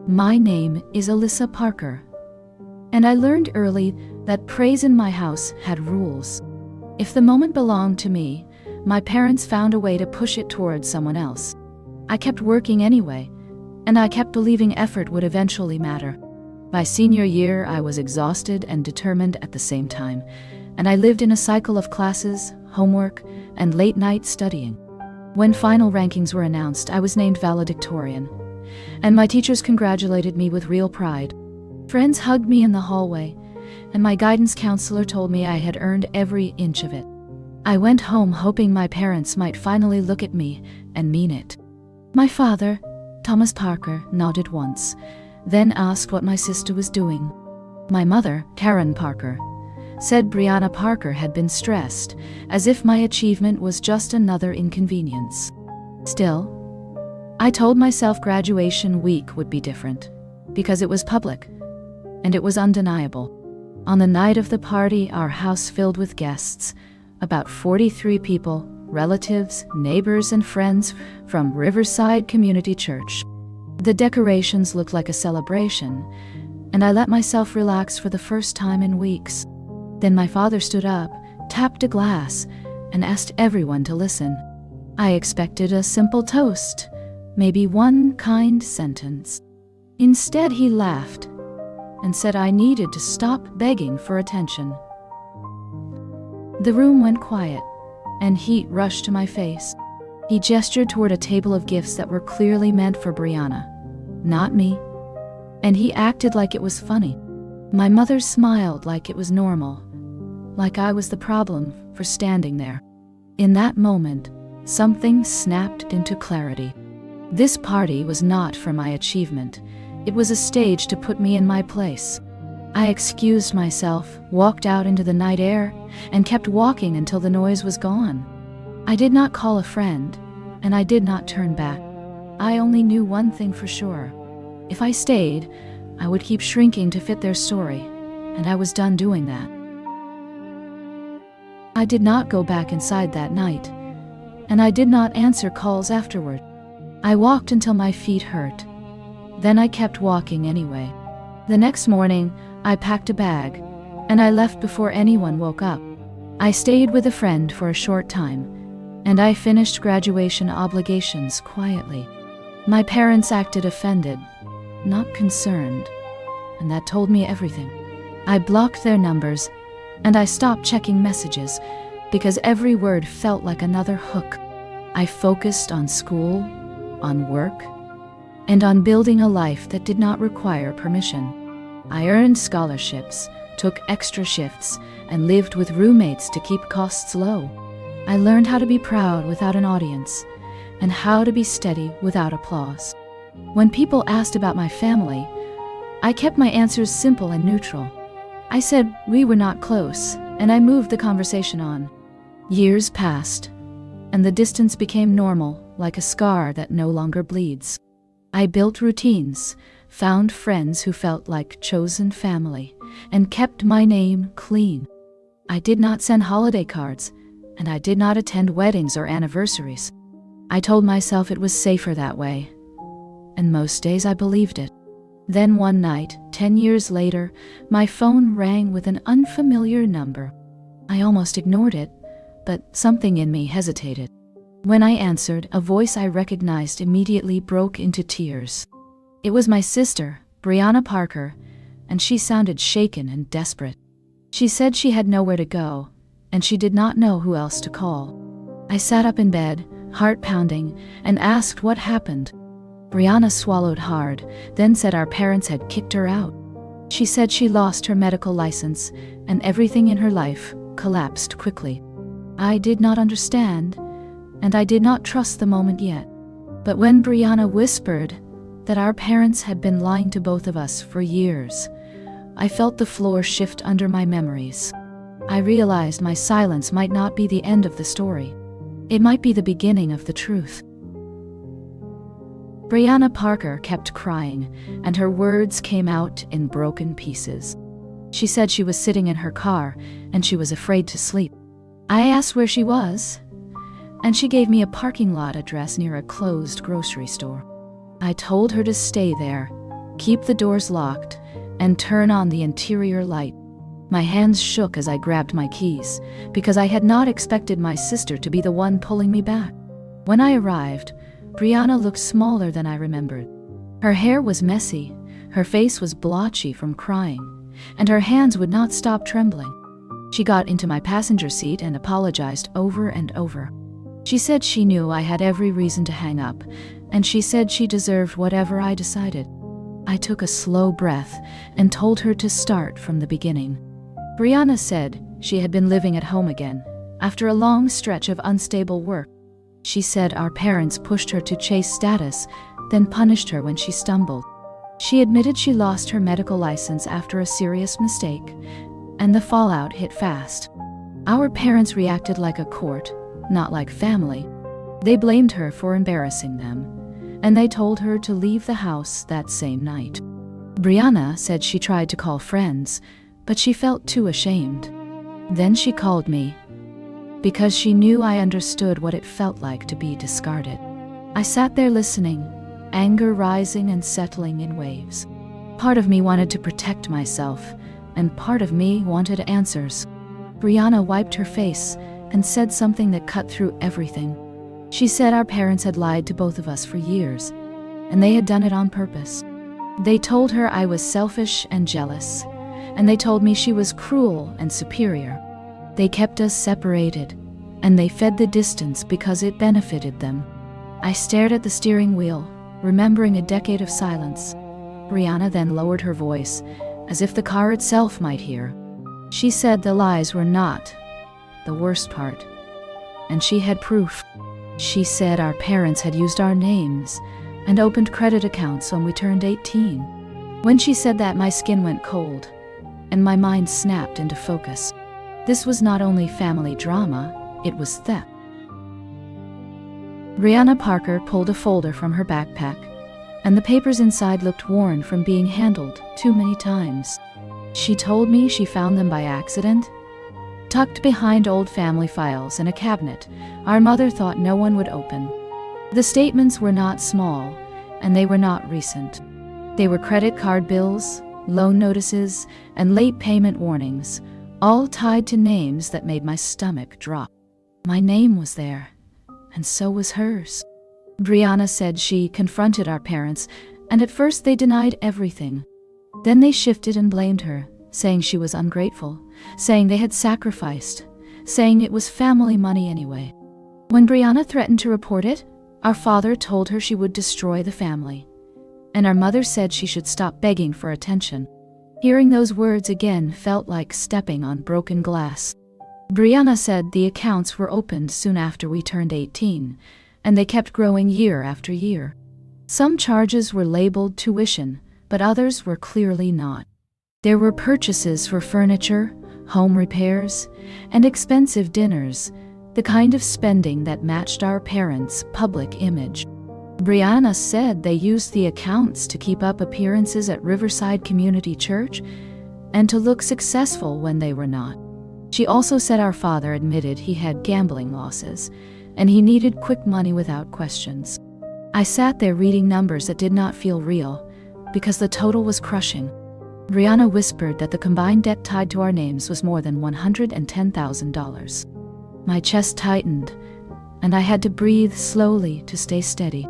My name is Alyssa Parker, and I learned early that praise in my house had rules. If the moment belonged to me, my parents found a way to push it towards someone else. I kept working anyway, and I kept believing effort would eventually matter. By senior year, I was exhausted and determined at the same time, and I lived in a cycle of classes, homework, and late-night studying. When final rankings were announced, I was named valedictorian, and my teachers congratulated me with real pride. Friends hugged me in the hallway, and my guidance counselor told me I had earned every inch of it. I went home hoping my parents might finally look at me and mean it. My father, Thomas Parker, nodded once, then asked what my sister was doing. My mother, Karen Parker, said Brianna Parker had been stressed, as if my achievement was just another inconvenience. Still, I told myself graduation week would be different, because it was public, and it was undeniable. On the night of the party, our house filled with guests, about 43 people, relatives, neighbors, and friends from Riverside Community Church. The decorations looked like a celebration, and I let myself relax for the first time in weeks. Then my father stood up, tapped a glass, and asked everyone to listen. I expected a simple toast, maybe one kind sentence. Instead, he laughed and said I needed to stop begging for attention. The room went quiet, and heat rushed to my face. He gestured toward a table of gifts that were clearly meant for Brianna, not me, and he acted like it was funny. My mother smiled like it was normal, like I was the problem for standing there. In that moment, something snapped into clarity. This party was not for my achievement. It was a stage to put me in my place. I excused myself, walked out into the night air, and kept walking until the noise was gone. I did not call a friend, and I did not turn back. I only knew one thing for sure. If I stayed, I would keep shrinking to fit their story, and I was done doing that. I did not go back inside that night, and I did not answer calls afterward. I walked until my feet hurt. Then I kept walking anyway. The next morning, I packed a bag, and I left before anyone woke up. I stayed with a friend for a short time, and I finished graduation obligations quietly. My parents acted offended, not concerned, and that told me everything. I blocked their numbers, and I stopped checking messages because every word felt like another hook. I focused on school, on work, and on building a life that did not require permission. I earned scholarships, took extra shifts, and lived with roommates to keep costs low. I learned how to be proud without an audience, and how to be steady without applause. When people asked about my family, I kept my answers simple and neutral. I said we were not close, and I moved the conversation on. Years passed, and the distance became normal, like a scar that no longer bleeds. I built routines, found friends who felt like chosen family, and kept my name clean. I did not send holiday cards, and I did not attend weddings or anniversaries. I told myself it was safer that way, and most days I believed it. Then one night, 10 years later, my phone rang with an unfamiliar number. I almost ignored it, but something in me hesitated. When I answered, a voice I recognized immediately broke into tears. It was my sister, Brianna Parker, and she sounded shaken and desperate. She said she had nowhere to go, and she did not know who else to call. I sat up in bed, heart pounding, and asked what happened. Brianna swallowed hard, then said our parents had kicked her out. She said she lost her medical license, and everything in her life collapsed quickly. I did not understand, and I did not trust the moment yet. But when Brianna whispered that our parents had been lying to both of us for years, I felt the floor shift under my memories. I realized my silence might not be the end of the story. It might be the beginning of the truth. Brianna Parker kept crying, and her words came out in broken pieces. She said she was sitting in her car, and she was afraid to sleep. I asked where she was, and she gave me a parking lot address near a closed grocery store. I told her to stay there, keep the doors locked, and turn on the interior light. My hands shook as I grabbed my keys, because I had not expected my sister to be the one pulling me back. When I arrived, Brianna looked smaller than I remembered. Her hair was messy, her face was blotchy from crying, and her hands would not stop trembling. She got into my passenger seat and apologized over and over. She said she knew I had every reason to hang up, and she said she deserved whatever I decided. I took a slow breath and told her to start from the beginning. Brianna said she had been living at home again, after a long stretch of unstable work. She said our parents pushed her to chase status, then punished her when she stumbled. She admitted she lost her medical license after a serious mistake, and the fallout hit fast. Our parents reacted like a court, not like family. They blamed her for embarrassing them, and they told her to leave the house that same night. Brianna said she tried to call friends, but she felt too ashamed. Then she called me, because she knew I understood what it felt like to be discarded. I sat there listening, anger rising and settling in waves. Part of me wanted to protect myself, and part of me wanted answers. Brianna wiped her face and said something that cut through everything. She said our parents had lied to both of us for years, and they had done it on purpose. They told her I was selfish and jealous, and they told me she was cruel and superior. They kept us separated, and they fed the distance because it benefited them. I stared at the steering wheel, remembering a decade of silence. Brianna then lowered her voice, as if the car itself might hear. She said the lies were not the worst part, and she had proof. She said our parents had used our names and opened credit accounts when we turned 18. When she said that, my skin went cold, and my mind snapped into focus. This was not only family drama, it was theft. Alyssa Parker pulled a folder from her backpack, and the papers inside looked worn from being handled too many times. She told me she found them by accident, tucked behind old family files in a cabinet our mother thought no one would open. The statements were not small, and they were not recent. They were credit card bills, loan notices, and late payment warnings, all tied to names that made my stomach drop. My name was there, and so was hers. Brianna said she confronted our parents, and at first they denied everything. Then they shifted and blamed her, saying she was ungrateful, saying they had sacrificed, saying it was family money anyway. When Brianna threatened to report it, our father told her she would destroy the family, and our mother said she should stop begging for attention. Hearing those words again felt like stepping on broken glass. Brianna said the accounts were opened soon after we turned 18, and they kept growing year after year. Some charges were labeled tuition, but others were clearly not. There were purchases for furniture, home repairs, and expensive dinners, the kind of spending that matched our parents' public image. Brianna said they used the accounts to keep up appearances at Riverside Community Church and to look successful when they were not. She also said our father admitted he had gambling losses, and he needed quick money without questions. I sat there reading numbers that did not feel real, because the total was crushing. Brianna whispered that the combined debt tied to our names was more than $110,000. My chest tightened, and I had to breathe slowly to stay steady.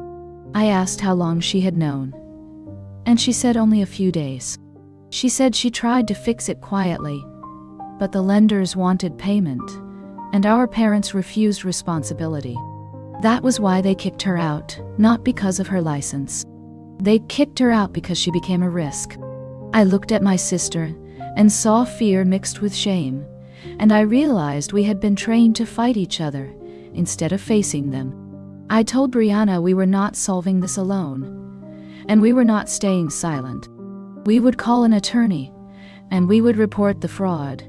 I asked how long she had known, and she said only a few days. She said she tried to fix it quietly, but the lenders wanted payment, and our parents refused responsibility. That was why they kicked her out, not because of her license. They kicked her out because she became a risk. I looked at my sister and saw fear mixed with shame, and I realized we had been trained to fight each other instead of facing them. I told Brianna we were not solving this alone, and we were not staying silent. We would call an attorney, and we would report the fraud,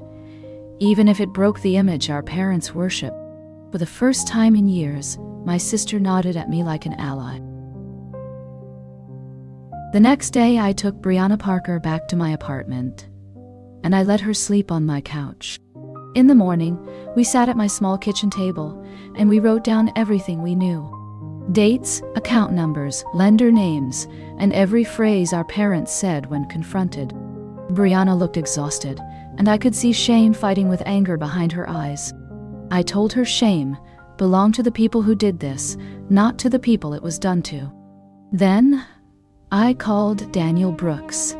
even if it broke the image our parents worship. For the first time in years, my sister nodded at me like an ally. The next day, I took Alyssa Parker back to my apartment, and I let her sleep on my couch. In the morning, we sat at my small kitchen table, and we wrote down everything we knew. Dates, account numbers, lender names, and every phrase our parents said when confronted. Brianna looked exhausted, and I could see shame fighting with anger behind her eyes. I told her shame belonged to the people who did this, not to the people it was done to. Then, I called Daniel Brooks,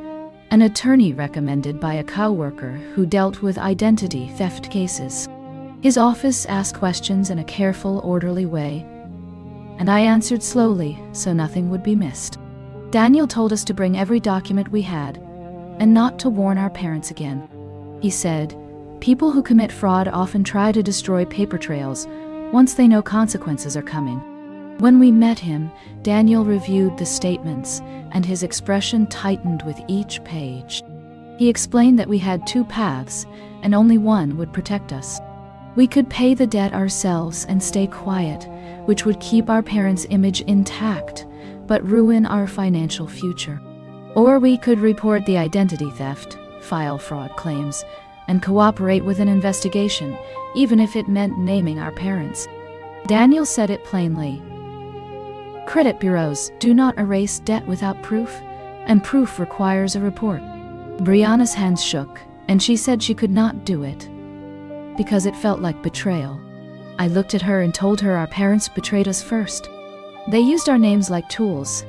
an attorney recommended by a coworker who dealt with identity theft cases. His office asked questions in a careful, orderly way, and I answered slowly so nothing would be missed. Daniel told us to bring every document we had, and not to warn our parents again. He said, "People who commit fraud often try to destroy paper trails once they know consequences are coming." When we met him, Daniel reviewed the statements, and his expression tightened with each page. He explained that we had two paths, and only one would protect us. We could pay the debt ourselves and stay quiet, which would keep our parents' image intact, but ruin our financial future. Or we could report the identity theft, file fraud claims, and cooperate with an investigation, even if it meant naming our parents. Daniel said it plainly. Credit bureaus do not erase debt without proof, and proof requires a report. Brianna's hands shook, and she said she could not do it, because it felt like betrayal. I looked at her and told her our parents betrayed us first. They used our names like tools,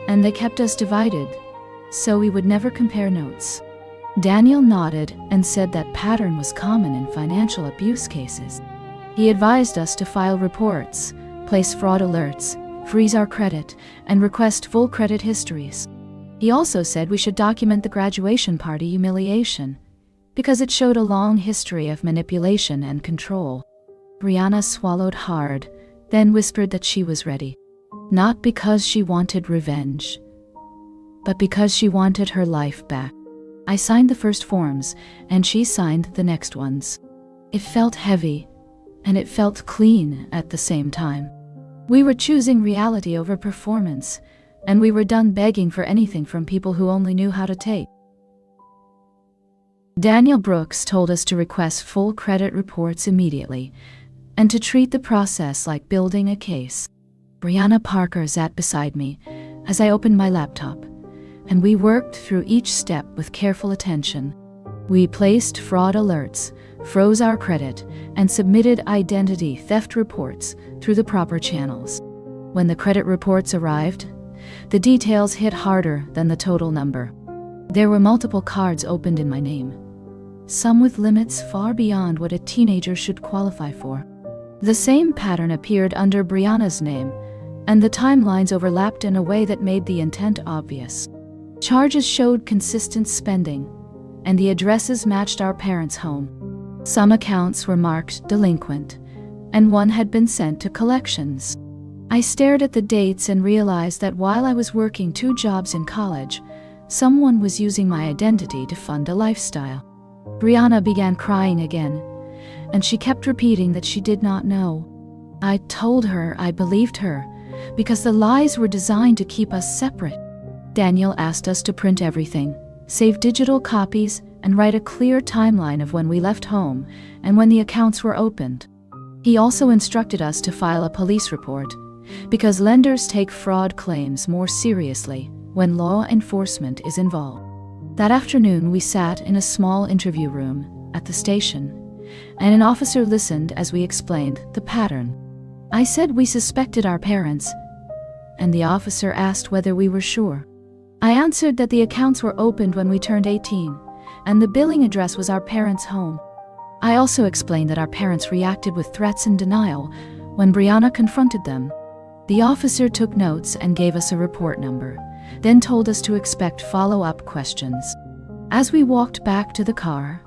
and they kept us divided, so we would never compare notes. Daniel nodded and said that pattern was common in financial abuse cases. He advised us to file reports, place fraud alerts, freeze our credit, and request full credit histories. He also said we should document the graduation party humiliation, because it showed a long history of manipulation and control. Brianna swallowed hard, then whispered that she was ready. Not because she wanted revenge, but because she wanted her life back. I signed the first forms, and she signed the next ones. It felt heavy, and it felt clean at the same time. We were choosing reality over performance, and we were done begging for anything from people who only knew how to take. Daniel Brooks told us to request full credit reports immediately, and to treat the process like building a case. Alyssa Parker sat beside me as I opened my laptop, and we worked through each step with careful attention. We placed fraud alerts, froze our credit, and submitted identity theft reports through the proper channels. When the credit reports arrived, the details hit harder than the total number. There were multiple cards opened in my name, some with limits far beyond what a teenager should qualify for. The same pattern appeared under Brianna's name, and the timelines overlapped in a way that made the intent obvious. Charges showed consistent spending, and the addresses matched our parents' home. Some accounts were marked delinquent, and one had been sent to collections. I stared at the dates and realized that while I was working 2 jobs in college, someone was using my identity to fund a lifestyle. Brianna began crying again, and she kept repeating that she did not know. I told her I believed her, because the lies were designed to keep us separate. Daniel asked us to print everything, save digital copies, and write a clear timeline of when we left home and when the accounts were opened. He also instructed us to file a police report, because lenders take fraud claims more seriously when law enforcement is involved. That afternoon, we sat in a small interview room at the station, and an officer listened as we explained the pattern. I said we suspected our parents, and the officer asked whether we were sure. I answered that the accounts were opened when we turned 18, and the billing address was our parents' home. I also explained that our parents reacted with threats and denial when Brianna confronted them. The officer took notes and gave us a report number, then told us to expect follow-up questions. As we walked back to the car,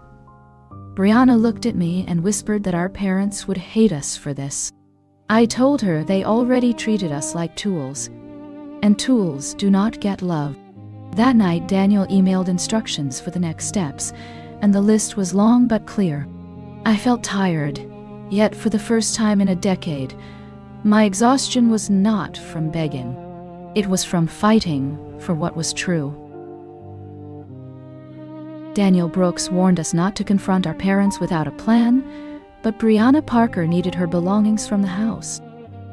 Brianna looked at me and whispered that our parents would hate us for this. I told her they already treated us like tools, and tools do not get love. That night, Daniel emailed instructions for the next steps, and the list was long but clear. I felt tired, yet for the first time in a decade, my exhaustion was not from begging. It was from fighting for what was true. Daniel Brooks warned us not to confront our parents without a plan, but Alyssa Parker needed her belongings from the house.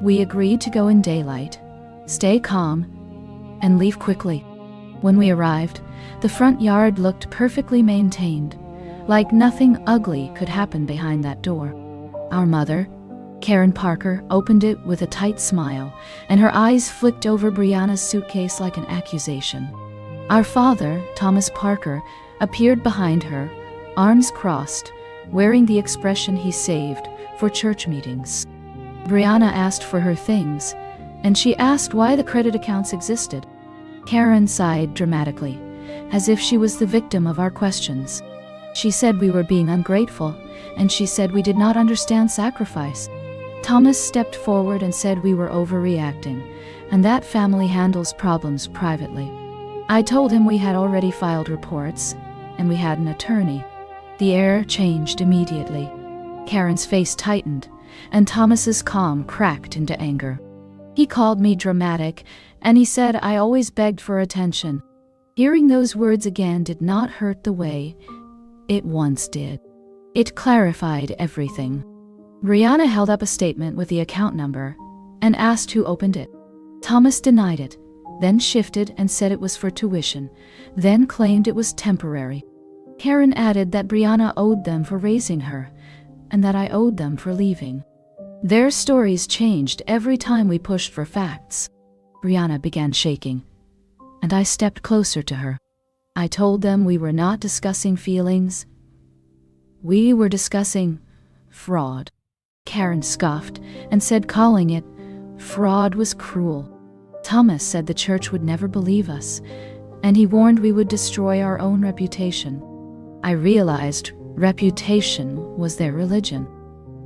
We agreed to go in daylight, stay calm, and leave quickly. When we arrived, the front yard looked perfectly maintained, like nothing ugly could happen behind that door. Our mother, Karen Parker, opened it with a tight smile, and her eyes flicked over Brianna's suitcase like an accusation. Our father, Thomas Parker, appeared behind her, arms crossed, wearing the expression he saved for church meetings. Brianna asked for her things, and she asked why the credit accounts existed. Karen sighed dramatically, as if she was the victim of our questions. She said we were being ungrateful, and she said we did not understand sacrifice. Thomas stepped forward and said we were overreacting, and that family handles problems privately. I told him we had already filed reports, and we had an attorney. The air changed immediately. Karen's face tightened, and Thomas's calm cracked into anger. He called me dramatic, and he said I always begged for attention. Hearing those words again did not hurt the way it once did. It clarified everything. Brianna held up a statement with the account number and asked who opened it. Thomas denied it, then shifted and said it was for tuition, then claimed it was temporary. Karen added that Brianna owed them for raising her, and that I owed them for leaving. Their stories changed every time we pushed for facts. Brianna began shaking, and I stepped closer to her. I told them we were not discussing feelings. We were discussing fraud. Karen scoffed and said calling it fraud was cruel. Thomas said the church would never believe us, and he warned we would destroy our own reputation. I realized reputation was their religion.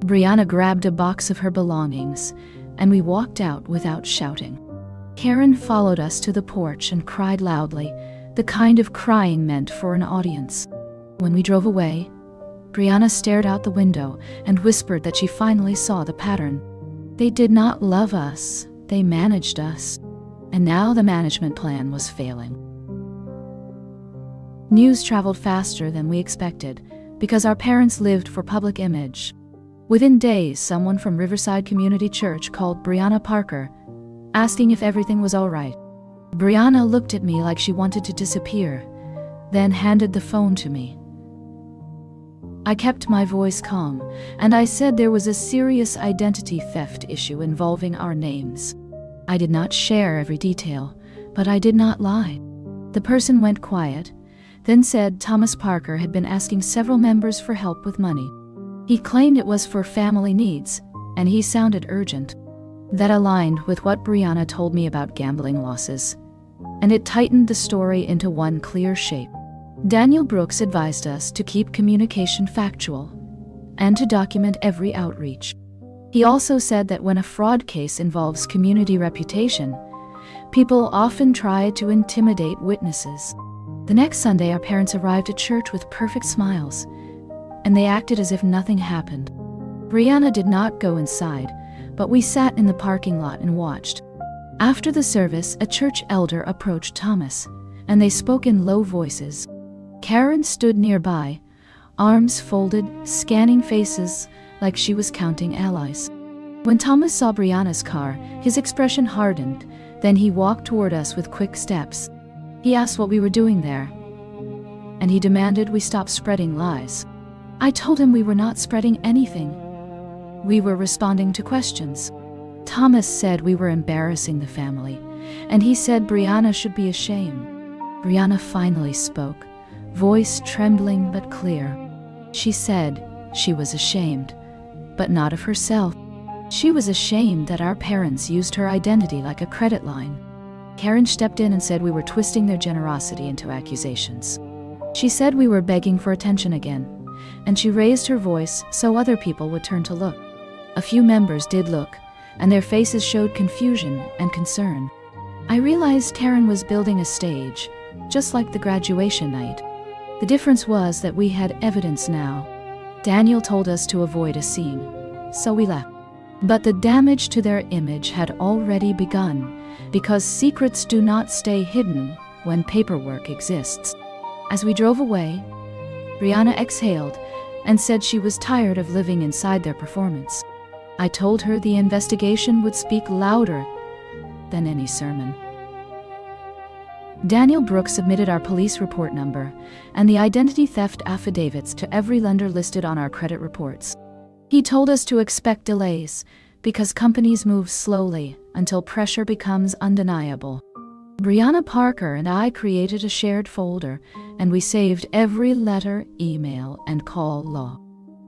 Brianna grabbed a box of her belongings, and we walked out without shouting. Karen followed us to the porch and cried loudly, the kind of crying meant for an audience. When we drove away, Brianna stared out the window and whispered that she finally saw the pattern. They did not love us, they managed us, and now the management plan was failing. News traveled faster than we expected because our parents lived for public image. Within days, someone from Riverside Community Church called Alyssa Parker, asking if everything was all right. Brianna looked at me like she wanted to disappear, then handed the phone to me. I kept my voice calm, and I said there was a serious identity theft issue involving our names. I did not share every detail, but I did not lie. The person went quiet, then said Thomas Parker had been asking several members for help with money. He claimed it was for family needs, and he sounded urgent. That aligned with what Brianna told me about gambling losses, and it tightened the story into one clear shape. Daniel Brooks advised us to keep communication factual and to document every outreach. He also said that when a fraud case involves community reputation, people often try to intimidate witnesses. The next Sunday, our parents arrived at church with perfect smiles, and they acted as if nothing happened. Brianna did not go inside, but we sat in the parking lot and watched. After the service, a church elder approached Thomas, and they spoke in low voices. Karen stood nearby, arms folded, scanning faces like she was counting allies. When Thomas saw Brianna's car, his expression hardened, then he walked toward us with quick steps. He asked what we were doing there, and he demanded we stop spreading lies. I told him we were not spreading anything. We were responding to questions. Thomas said we were embarrassing the family, and he said Brianna should be ashamed. Brianna finally spoke, voice trembling but clear. She said she was ashamed, but not of herself. She was ashamed that our parents used her identity like a credit line. Karen stepped in and said we were twisting their generosity into accusations. She said we were begging for attention again, and she raised her voice so other people would turn to look. A few members did look, and their faces showed confusion and concern. I realized Karen was building a stage, just like the graduation night. The difference was that we had evidence now. Daniel told us to avoid a scene, so we left. But the damage to their image had already begun, because secrets do not stay hidden when paperwork exists. As we drove away, Brianna exhaled and said she was tired of living inside their performance. I told her the investigation would speak louder than any sermon. Daniel Brooks submitted our police report number and the identity theft affidavits to every lender listed on our credit reports. He told us to expect delays because companies move slowly until pressure becomes undeniable. Brianna Parker and I created a shared folder, and we saved every letter, email, and call log.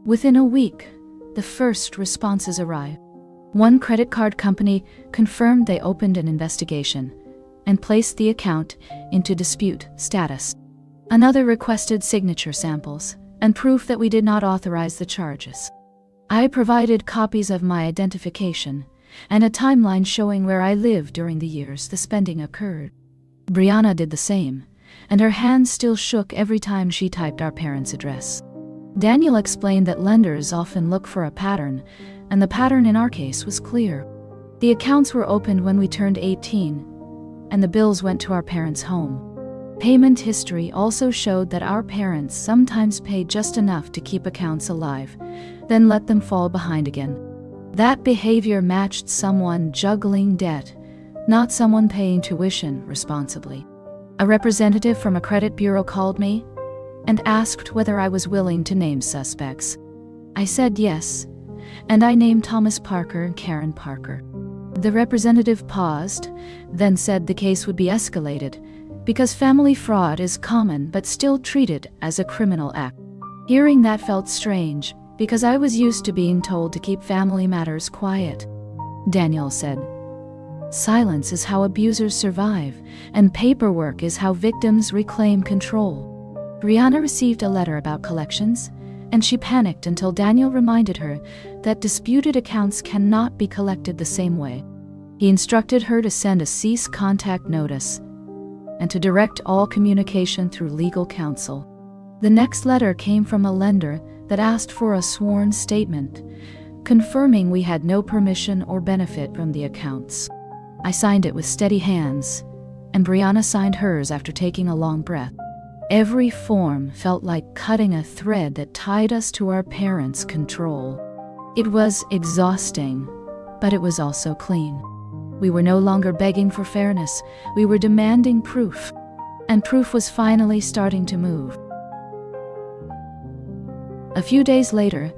Within a week, the first responses arrived. One credit card company confirmed they opened an investigation and placed the account into dispute status. Another requested signature samples and proof that we did not authorize the charges. I provided copies of my identification and a timeline showing where I lived during the years the spending occurred. Brianna did the same, and her hands still shook every time she typed our parents' address. Daniel explained that lenders often look for a pattern, and the pattern in our case was clear. The accounts were opened when we turned 18, and the bills went to our parents' home. Payment history also showed that our parents sometimes paid just enough to keep accounts alive, then let them fall behind again. That behavior matched someone juggling debt, not someone paying tuition responsibly. A representative from a credit bureau called me and asked whether I was willing to name suspects. I said yes, and I named Thomas Parker and Karen Parker. The representative paused, then said the case would be escalated because family fraud is common but still treated as a criminal act. Hearing that felt strange, because I was used to being told to keep family matters quiet. Daniel said, "Silence is how abusers survive, and paperwork is how victims reclaim control." Brianna received a letter about collections, and she panicked until Daniel reminded her that disputed accounts cannot be collected the same way. He instructed her to send a cease contact notice and to direct all communication through legal counsel. The next letter came from a lender that asked for a sworn statement, confirming we had no permission or benefit from the accounts. I signed it with steady hands, and Brianna signed hers after taking a long breath. Every form felt like cutting a thread that tied us to our parents' control. It was exhausting, but it was also clean. We were no longer begging for fairness, we were demanding proof, and proof was finally starting to move. A few days later,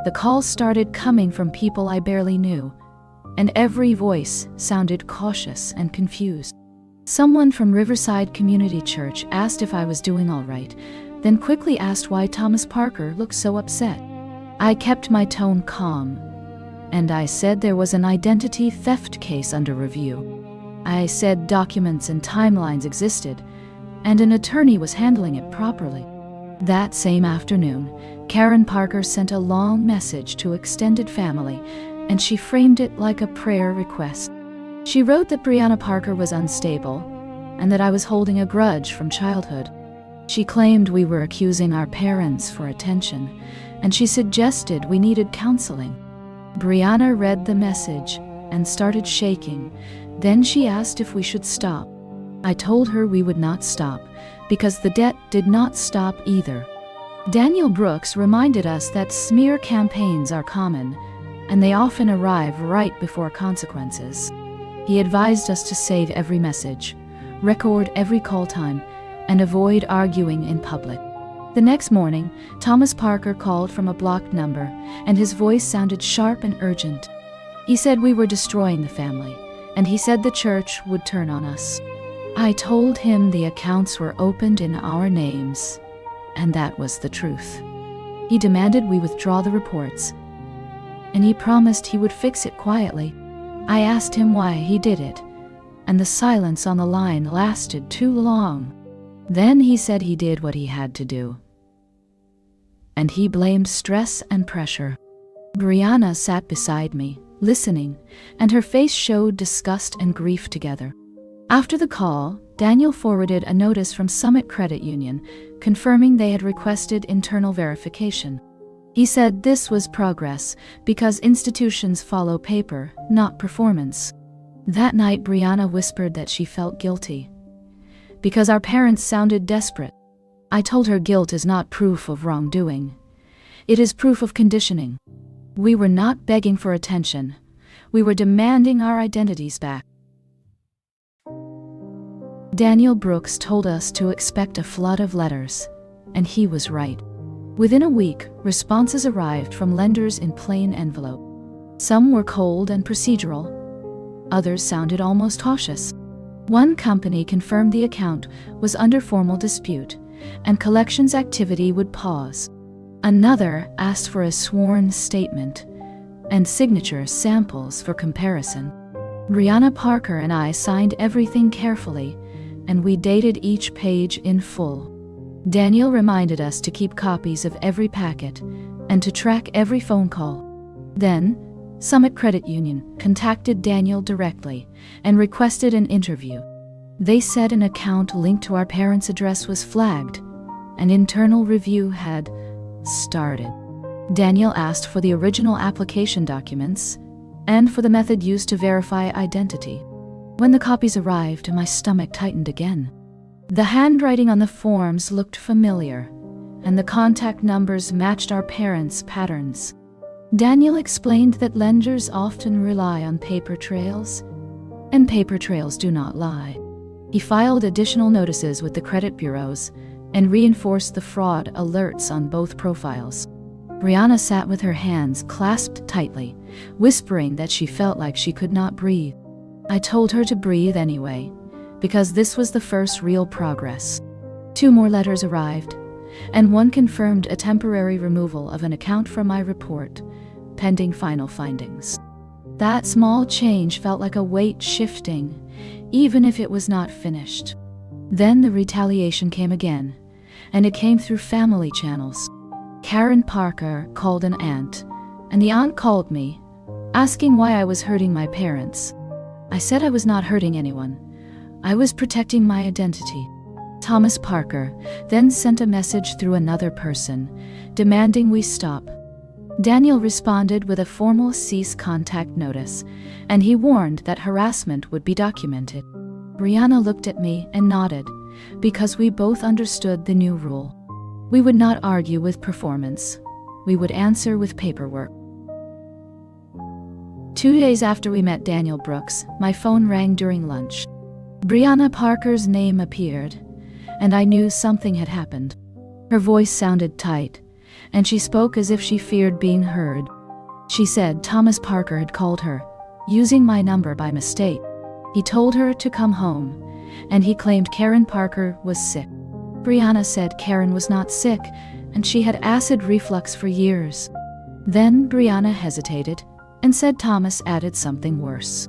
the calls started coming from people I barely knew, and every voice sounded cautious and confused. Someone from Riverside Community Church asked if I was doing all right, then quickly asked why Thomas Parker looked so upset. I kept my tone calm, and I said there was an identity theft case under review. I said documents and timelines existed, and an attorney was handling it properly. That same afternoon, Karen Parker sent a long message to extended family, and she framed it like a prayer request. She wrote that Brianna Parker was unstable, and that I was holding a grudge from childhood. She claimed we were accusing our parents for attention, and she suggested we needed counseling. Brianna read the message and started shaking. Then she asked if we should stop. I told her we would not stop, because the debt did not stop either. Daniel Brooks reminded us that smear campaigns are common, and they often arrive right before consequences. He advised us to save every message, record every call time, and avoid arguing in public. The next morning, Thomas Parker called from a blocked number, and his voice sounded sharp and urgent. He said we were destroying the family, and he said the church would turn on us. I told him the accounts were opened in our names, and that was the truth. He demanded we withdraw the reports, and he promised he would fix it quietly. I asked him why he did it, and the silence on the line lasted too long. Then he said he did what he had to do, and he blamed stress and pressure. Brianna sat beside me, listening, and her face showed disgust and grief together. After the call, Daniel forwarded a notice from Summit Credit Union confirming they had requested internal verification. He said this was progress because institutions follow paper, not performance. That night, Brianna whispered that she felt guilty because our parents sounded desperate. I told her guilt is not proof of wrongdoing. It is proof of conditioning. We were not begging for attention. We were demanding our identities back. Daniel Brooks told us to expect a flood of letters, and he was right. Within a week, responses arrived from lenders in plain envelope. Some were cold and procedural. Others sounded almost cautious. One company confirmed the account was under formal dispute, and collections activity would pause. Another asked for a sworn statement and signature samples for comparison. Alyssa Parker and I signed everything carefully, and we dated each page in full. Daniel reminded us to keep copies of every packet and to track every phone call. Then, Summit Credit Union contacted Daniel directly and requested an interview. They said an account linked to our parents' address was flagged. An internal review had started. Daniel asked for the original application documents and for the method used to verify identity. When the copies arrived, my stomach tightened again. The handwriting on the forms looked familiar, and the contact numbers matched our parents' patterns. Daniel explained that lenders often rely on paper trails, and paper trails do not lie. He filed additional notices with the credit bureaus and reinforced the fraud alerts on both profiles. Brianna sat with her hands clasped tightly, whispering that she felt like she could not breathe. I told her to breathe anyway, because this was the first real progress. 2 more letters arrived, and one confirmed a temporary removal of an account from my report, pending final findings. That small change felt like a weight shifting, even if it was not finished. Then the retaliation came again, and it came through family channels. Karen Parker called an aunt, and the aunt called me, asking why I was hurting my parents. I said I was not hurting anyone. I was protecting my identity. Thomas Parker then sent a message through another person, demanding we stop. Daniel responded with a formal cease contact notice, and he warned that harassment would be documented. Brianna looked at me and nodded, because we both understood the new rule. We would not argue with performance. We would answer with paperwork. 2 days after we met Daniel Brooks, my phone rang during lunch. Alyssa Parker's name appeared, and I knew something had happened. Her voice sounded tight, and she spoke as if she feared being heard. She said Thomas Parker had called her, using my number by mistake. He told her to come home, and he claimed Karen Parker was sick. Brianna said Karen was not sick, and she had acid reflux for years. Then Brianna hesitated and said Thomas added something worse.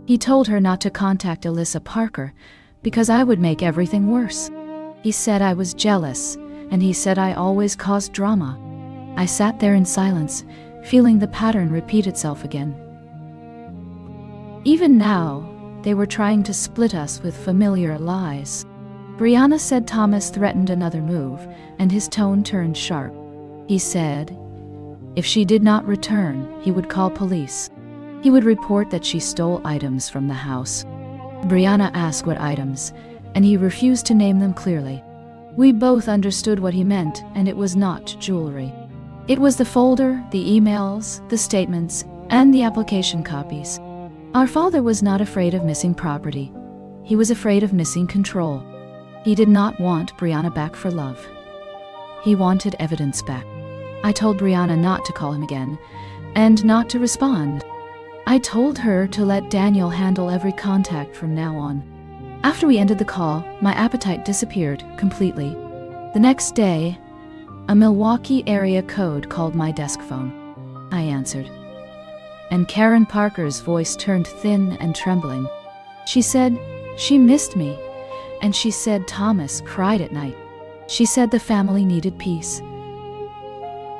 He told her not to contact Alyssa Parker because I would make everything worse. He said I was jealous, and he said I always caused drama. I sat there in silence, feeling the pattern repeat itself again. Even now, they were trying to split us with familiar lies. Brianna said Thomas threatened another move, and his tone turned sharp. He said if she did not return, he would call police. He would report that she stole items from the house. Brianna asked what items, and he refused to name them clearly. We both understood what he meant, and it was not jewelry. It was the folder, the emails, the statements, and the application copies. Our father was not afraid of missing property. He was afraid of missing control. He did not want Brianna back for love. He wanted evidence back. I told Brianna not to call him again, and not to respond. I told her to let Daniel handle every contact from now on. After we ended the call, my appetite disappeared completely. The next day, a Milwaukee area code called my desk phone. I answered, and Karen Parker's voice turned thin and trembling. She said she missed me, and she said Thomas cried at night. She said the family needed peace,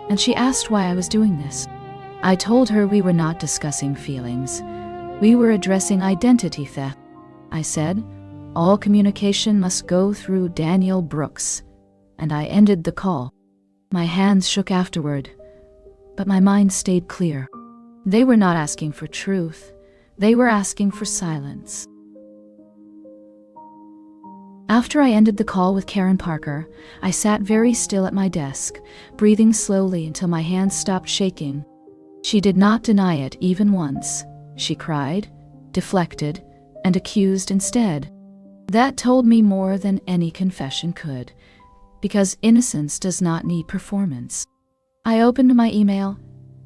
and she asked why I was doing this. I told her we were not discussing feelings. We were addressing identity theft. I said, all communication must go through Daniel Brooks, and I ended the call. My hands shook afterward, but my mind stayed clear. They were not asking for truth. They were asking for silence. After I ended the call with Karen Parker, I sat very still at my desk, breathing slowly until my hands stopped shaking. She did not deny it even once. She cried, deflected, and accused instead. That told me more than any confession could, because innocence does not need performance. I opened my email,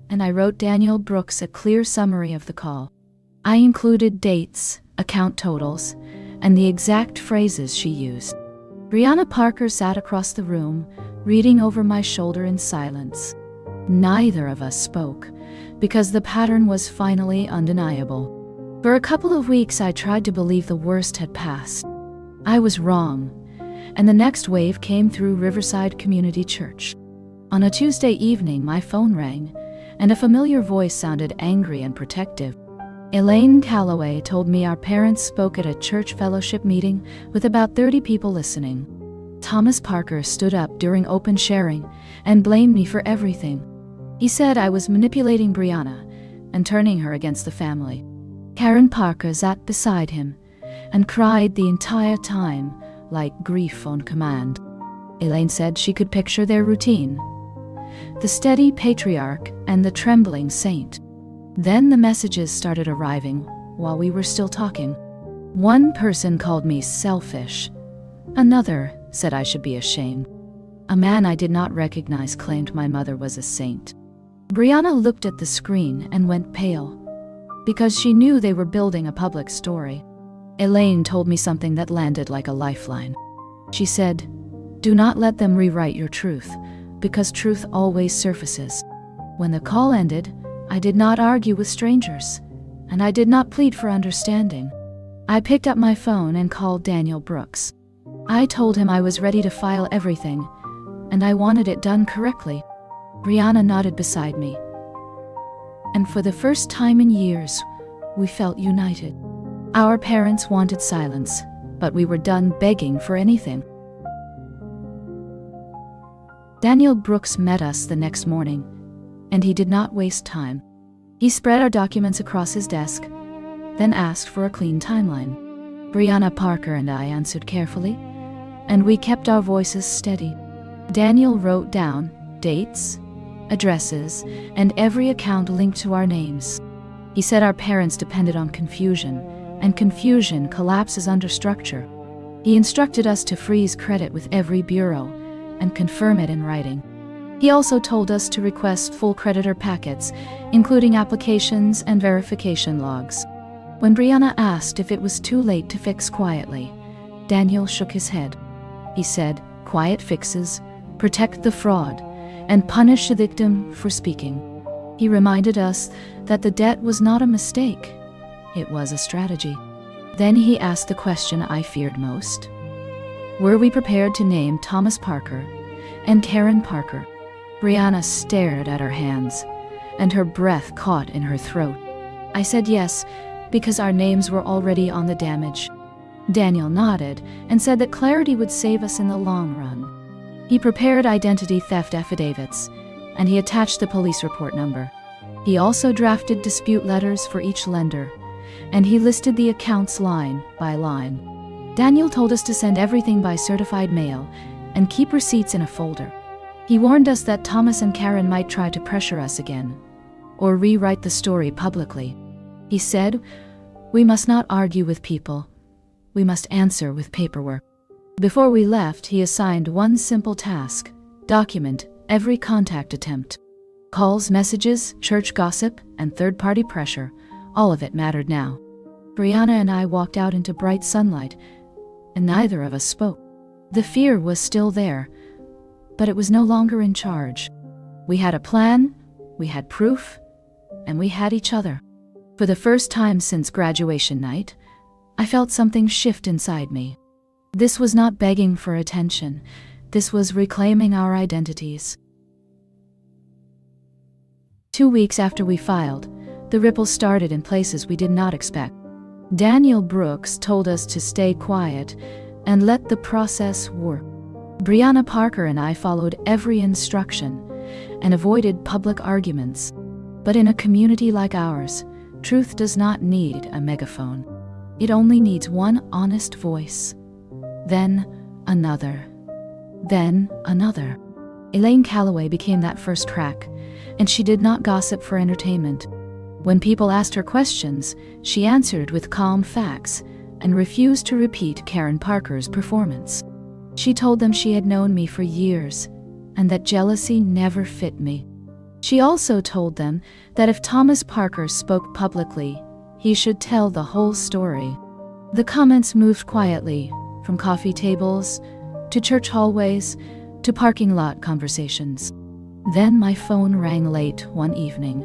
and I wrote Daniel Brooks a clear summary of the call. I included dates, account totals, and the exact phrases she used. Brianna Parker sat across the room, reading over my shoulder in silence. Neither of us spoke, because the pattern was finally undeniable. For a couple of weeks I tried to believe the worst had passed. I was wrong, and the next wave came through Riverside Community Church. On a Tuesday evening, my phone rang, and a familiar voice sounded angry and protective. Elaine Calloway told me our parents spoke at a church fellowship meeting with about 30 people listening. Thomas Parker stood up during open sharing and blamed me for everything. He said I was manipulating Brianna and turning her against the family. Karen Parker sat beside him and cried the entire time, like grief on command. Elaine said she could picture their routine: the steady patriarch and the trembling saint. Then the messages started arriving while we were still talking. One person called me selfish. Another said I should be ashamed. A man I did not recognize claimed my mother was a saint. Brianna looked at the screen and went pale, because she knew they were building a public story. Elaine told me something that landed like a lifeline. She said, "Do not let them rewrite your truth, because truth always surfaces." When the call ended, I did not argue with strangers, and I did not plead for understanding. I picked up my phone and called Daniel Brooks. I told him I was ready to file everything, and I wanted it done correctly. Brianna nodded beside me, and for the first time in years, we felt united. Our parents wanted silence, but we were done begging for anything. Daniel Brooks met us the next morning, and he did not waste time. He spread our documents across his desk, then asked for a clean timeline. Brianna Parker and I answered carefully, and we kept our voices steady. Daniel wrote down dates, addresses, and every account linked to our names. He said our parents depended on confusion, and confusion collapses under structure. He instructed us to freeze credit with every bureau and confirm it in writing. He also told us to request full creditor packets, including applications and verification logs. When Brianna asked if it was too late to fix quietly, Daniel shook his head. He said, "Quiet fixes protect the fraud and punish the victim for speaking." He reminded us that the debt was not a mistake, it was a strategy. Then he asked the question I feared most. Were we prepared to name Thomas Parker and Karen Parker? Brianna stared at her hands, and her breath caught in her throat. I said yes, because our names were already on the damage. Daniel nodded and said that clarity would save us in the long run. He prepared identity theft affidavits, and he attached the police report number. He also drafted dispute letters for each lender, and he listed the accounts line by line. Daniel told us to send everything by certified mail and keep receipts in a folder. He warned us that Thomas and Karen might try to pressure us again, or rewrite the story publicly. He said, "We must not argue with people. We must answer with paperwork." Before we left, he assigned one simple task: document every contact attempt. Calls, messages, church gossip, and third-party pressure, all of it mattered now. Brianna and I walked out into bright sunlight, and neither of us spoke. The fear was still there, but it was no longer in charge. We had a plan, we had proof, and we had each other. For the first time since graduation night, I felt something shift inside me. This was not begging for attention. This was reclaiming our identities. 2 weeks after we filed, the ripples started in places we did not expect. Daniel Brooks told us to stay quiet and let the process work. Brianna Parker and I followed every instruction and avoided public arguments. But in a community like ours, truth does not need a megaphone. It only needs one honest voice. Then another. Then another. Elaine Calloway became that first crack, and she did not gossip for entertainment. When people asked her questions, she answered with calm facts and refused to repeat Karen Parker's performance. She told them she had known me for years and that jealousy never fit me. She also told them that if Thomas Parker spoke publicly, he should tell the whole story. The comments moved quietly, from coffee tables to church hallways to parking lot conversations. Then my phone rang late one evening,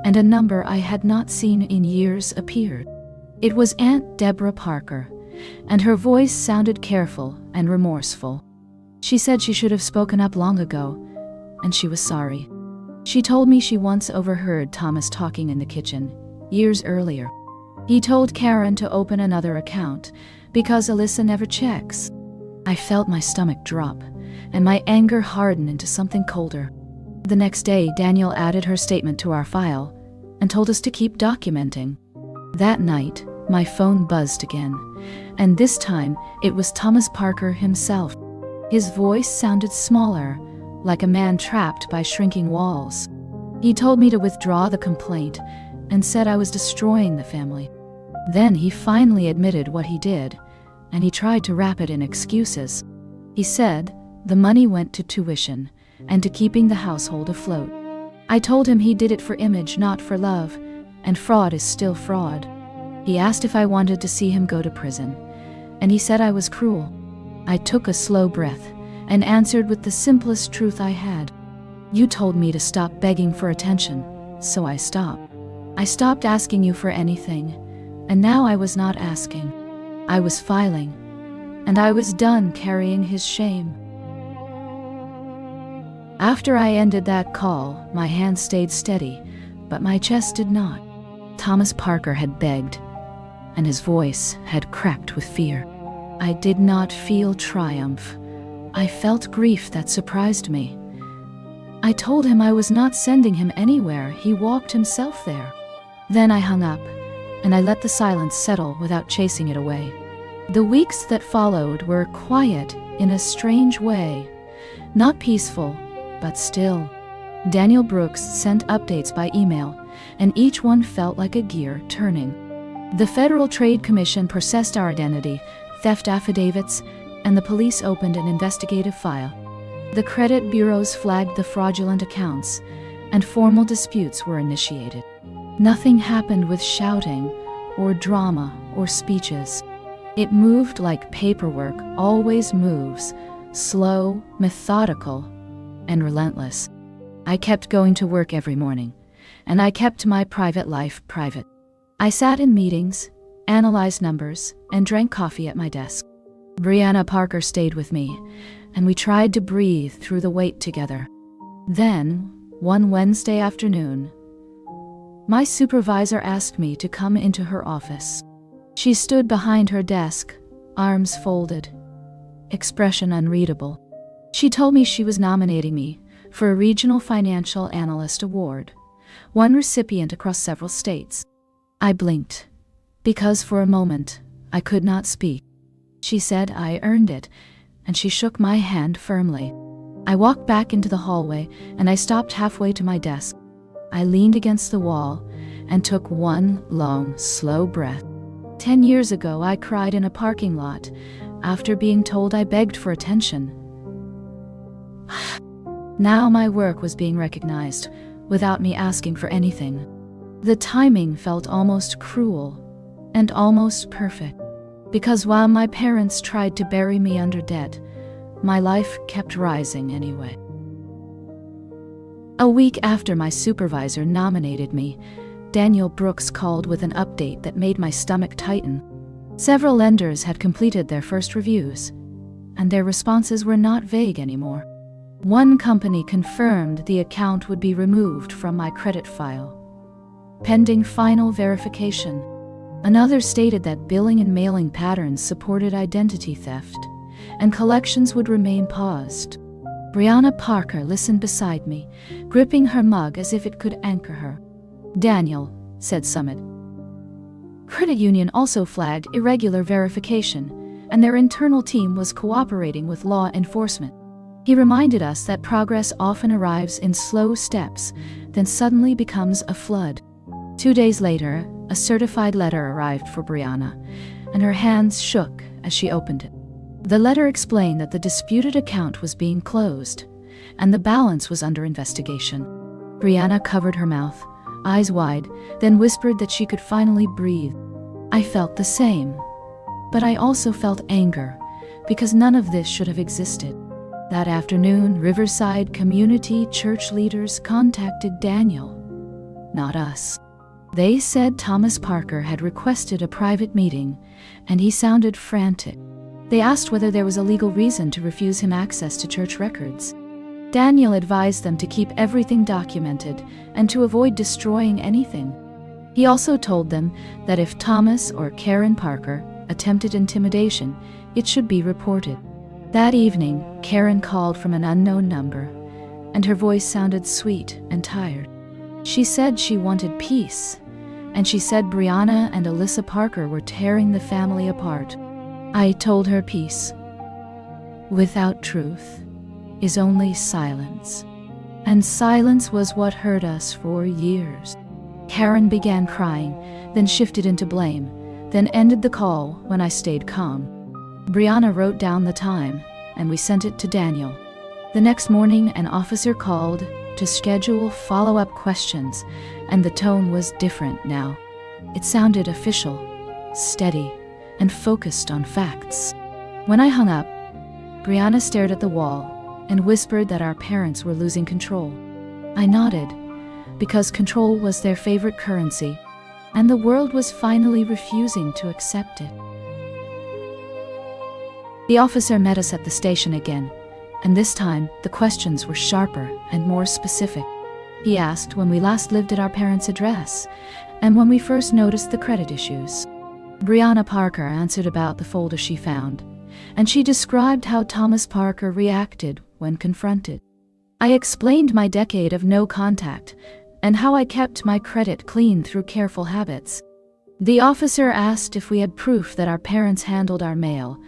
and a number I had not seen in years appeared. It was Aunt Deborah Parker, and her voice sounded careful and remorseful. She said she should have spoken up long ago, and she was sorry. She told me she once overheard Thomas talking in the kitchen, years earlier. He told Karen to open another account because Alyssa never checks. I felt my stomach drop, and my anger harden into something colder. The next day, Daniel added her statement to our file and told us to keep documenting. That night, my phone buzzed again, and this time it was Thomas Parker himself. His voice sounded smaller, like a man trapped by shrinking walls. He told me to withdraw the complaint and said I was destroying the family. Then he finally admitted what he did, and he tried to wrap it in excuses. He said the money went to tuition and to keeping the household afloat. I told him he did it for image, not for love, and fraud is still fraud. He asked if I wanted to see him go to prison, and he said I was cruel. I took a slow breath and answered with the simplest truth I had. You told me to stop begging for attention, so I stopped. I stopped asking you for anything, and now I was not asking. I was filing, and I was done carrying his shame. After I ended that call, my hand stayed steady, but my chest did not. Thomas Parker had begged, and his voice had cracked with fear. I did not feel triumph. I felt grief that surprised me. I told him I was not sending him anywhere. He walked himself there. Then I hung up, and I let the silence settle without chasing it away. The weeks that followed were quiet in a strange way. Not peaceful, but still. Daniel Brooks sent updates by email, and each one felt like a gear turning. The Federal Trade Commission processed our identity, theft affidavits, and the police opened an investigative file. The credit bureaus flagged the fraudulent accounts, and formal disputes were initiated. Nothing happened with shouting, or drama, or speeches. It moved like paperwork always moves, slow, methodical, and relentless. I kept going to work every morning, and I kept my private life private. I sat in meetings, analyzed numbers, and drank coffee at my desk. Brianna Parker stayed with me, and we tried to breathe through the weight together. Then, one Wednesday afternoon, my supervisor asked me to come into her office. She stood behind her desk, arms folded, expression unreadable. She told me she was nominating me for a Regional Financial Analyst Award, one recipient across several states. I blinked, because for a moment I could not speak. She said I earned it, and she shook my hand firmly. I walked back into the hallway, and I stopped halfway to my desk. I leaned against the wall and took one long, slow breath. 10 years ago, I cried in a parking lot after being told I begged for attention. Now my work was being recognized without me asking for anything. The timing felt almost cruel and almost perfect, because while my parents tried to bury me under debt, my life kept rising anyway. A week after my supervisor nominated me, Daniel Brooks called with an update that made my stomach tighten. Several lenders had completed their first reviews, and their responses were not vague anymore. One company confirmed the account would be removed from my credit file, pending final verification. Another stated that billing and mailing patterns supported identity theft, and collections would remain paused. Brianna Parker listened beside me, gripping her mug as if it could anchor her. Daniel, said Summit. Credit Union also flagged irregular verification, and their internal team was cooperating with law enforcement. He reminded us that progress often arrives in slow steps, then suddenly becomes a flood. 2 days later, a certified letter arrived for Brianna, and her hands shook as she opened it. The letter explained that the disputed account was being closed, and the balance was under investigation. Brianna covered her mouth, eyes wide, then whispered that she could finally breathe. I felt the same, but I also felt anger, because none of this should have existed. That afternoon, Riverside Community Church leaders contacted Daniel, not us. They said Thomas Parker had requested a private meeting, and he sounded frantic. They asked whether there was a legal reason to refuse him access to church records. Daniel advised them to keep everything documented and to avoid destroying anything. He also told them that if Thomas or Karen Parker attempted intimidation, it should be reported. That evening, Karen called from an unknown number, and her voice sounded sweet and tired. She said she wanted peace, and she said Brianna and Alyssa Parker were tearing the family apart. I told her peace, without truth, is only silence, and silence was what hurt us for years. Karen began crying, then shifted into blame, then ended the call when I stayed calm. Brianna wrote down the time, and we sent it to Daniel. The next morning, an officer called to schedule follow-up questions, and the tone was different now. It sounded official, steady, and focused on facts. When I hung up, Brianna stared at the wall and whispered that our parents were losing control. I nodded, because control was their favorite currency, and the world was finally refusing to accept it. The officer met us at the station again, and this time the questions were sharper and more specific. He asked when we last lived at our parents' address, and when we first noticed the credit issues. Brianna Parker answered about the folder she found, and she described how Thomas Parker reacted when confronted. I explained my decade of no contact, and how I kept my credit clean through careful habits. The officer asked if we had proof that our parents handled our mail,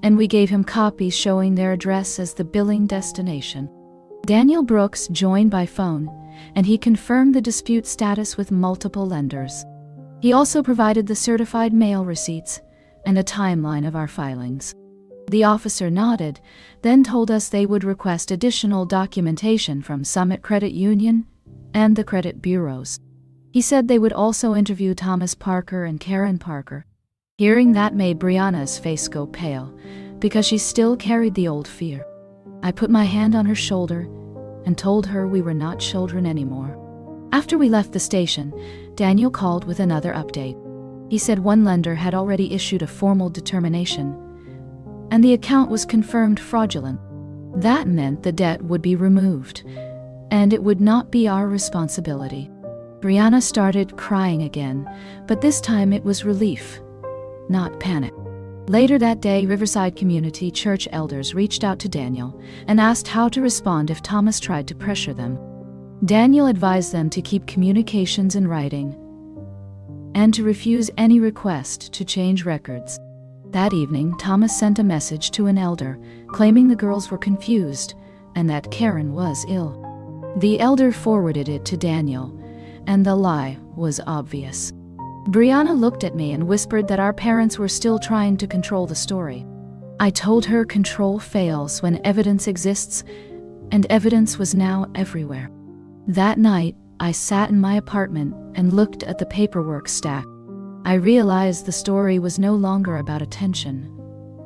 and we gave him copies showing their address as the billing destination. Daniel Brooks joined by phone, and he confirmed the dispute status with multiple lenders. He also provided the certified mail receipts and a timeline of our filings. The officer nodded, then told us they would request additional documentation from Summit Credit Union and the credit bureaus. He said they would also interview Thomas Parker and Karen Parker. Hearing that made Brianna's face go pale, because she still carried the old fear. I put my hand on her shoulder and told her we were not children anymore. After we left the station, Daniel called with another update. He said one lender had already issued a formal determination, and the account was confirmed fraudulent. That meant the debt would be removed, and it would not be our responsibility. Brianna started crying again, but this time it was relief, not panic. Later that day, Riverside Community Church elders reached out to Daniel and asked how to respond if Thomas tried to pressure them. Daniel advised them to keep communications in writing and to refuse any request to change records. That evening, Thomas sent a message to an elder claiming the girls were confused and that Karen was ill. The elder forwarded it to Daniel, and the lie was obvious. Brianna looked at me and whispered that our parents were still trying to control the story. I told her control fails when evidence exists, and evidence was now everywhere. That night, I sat in my apartment and looked at the paperwork stack. I realized the story was no longer about attention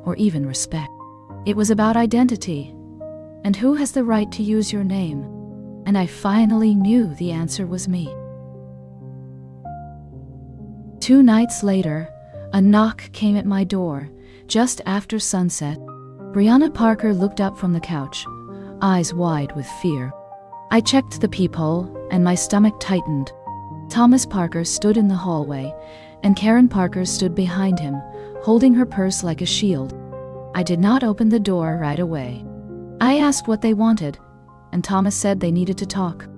or even respect. It was about identity and who has the right to use your name. And I finally knew the answer was me. 2 nights later, a knock came at my door, just after sunset. Brianna Parker looked up from the couch, eyes wide with fear. I checked the peephole, and my stomach tightened. Thomas Parker stood in the hallway, and Karen Parker stood behind him, holding her purse like a shield. I did not open the door right away. I asked what they wanted, and Thomas said they needed to talk.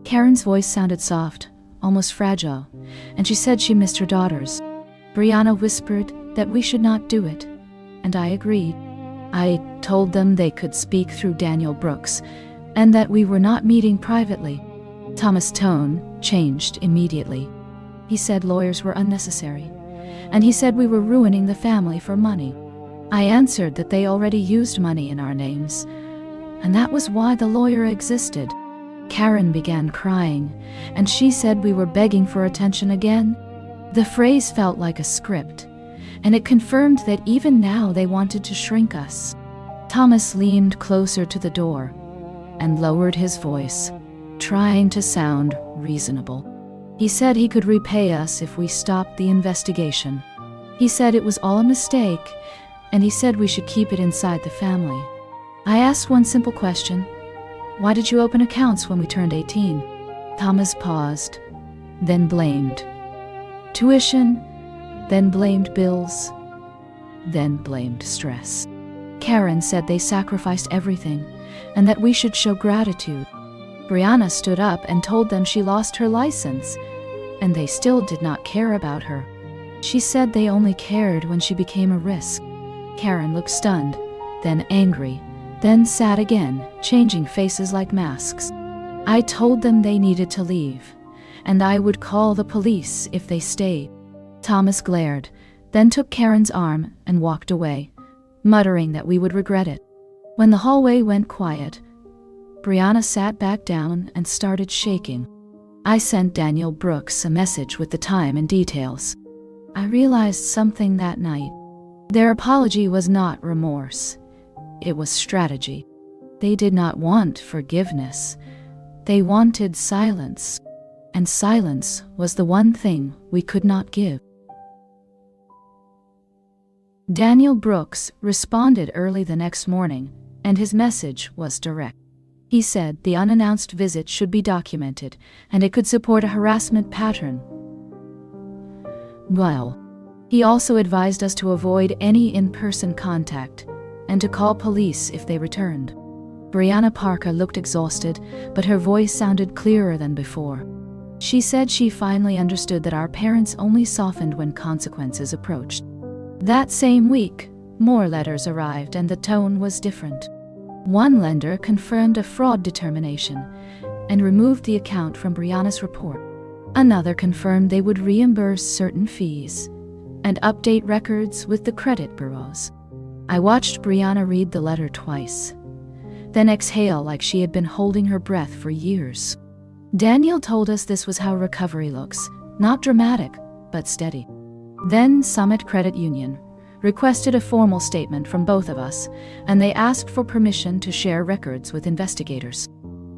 Karen's voice sounded soft, almost fragile, and she said she missed her daughters. Brianna whispered that we should not do it, and I agreed. I told them they could speak through Daniel Brooks and that we were not meeting privately. Thomas' tone changed immediately. He said lawyers were unnecessary, and he said we were ruining the family for money. I answered that they already used money in our names, and that was why the lawyer existed. Karen began crying, and she said we were begging for attention again. The phrase felt like a script, and it confirmed that even now they wanted to shrink us. Thomas leaned closer to the door and lowered his voice, trying to sound reasonable. He said he could repay us if we stopped the investigation. He said it was all a mistake, and he said we should keep it inside the family. I asked one simple question: why did you open accounts when we turned 18? Thomas paused, then blamed tuition, then blamed bills, then blamed stress. Karen said they sacrificed everything and that we should show gratitude. Brianna stood up and told them she lost her license, and they still did not care about her. She said they only cared when she became a risk. Karen looked stunned, then angry, then sad again, changing faces like masks. I told them they needed to leave, and I would call the police if they stayed. Thomas glared, then took Karen's arm and walked away, muttering that we would regret it. When the hallway went quiet, Brianna sat back down and started shaking. I sent Daniel Brooks a message with the time and details. I realized something that night. Their apology was not remorse. It was strategy. They did not want forgiveness. They wanted silence, and silence was the one thing we could not give. Daniel Brooks responded early the next morning, and his message was direct. He said the unannounced visit should be documented, and it could support a harassment pattern. Well, he also advised us to avoid any in-person contact and to call police if they returned. Alyssa Parker looked exhausted, but her voice sounded clearer than before. She said she finally understood that our parents only softened when consequences approached. That same week, more letters arrived and the tone was different. One lender confirmed a fraud determination and removed the account from Brianna's report. Another confirmed they would reimburse certain fees and update records with the credit bureaus. I watched Brianna read the letter twice, then exhale like she had been holding her breath for years. Daniel told us this was how recovery looks, not dramatic, but steady. Then Summit Credit Union requested a formal statement from both of us, and they asked for permission to share records with investigators.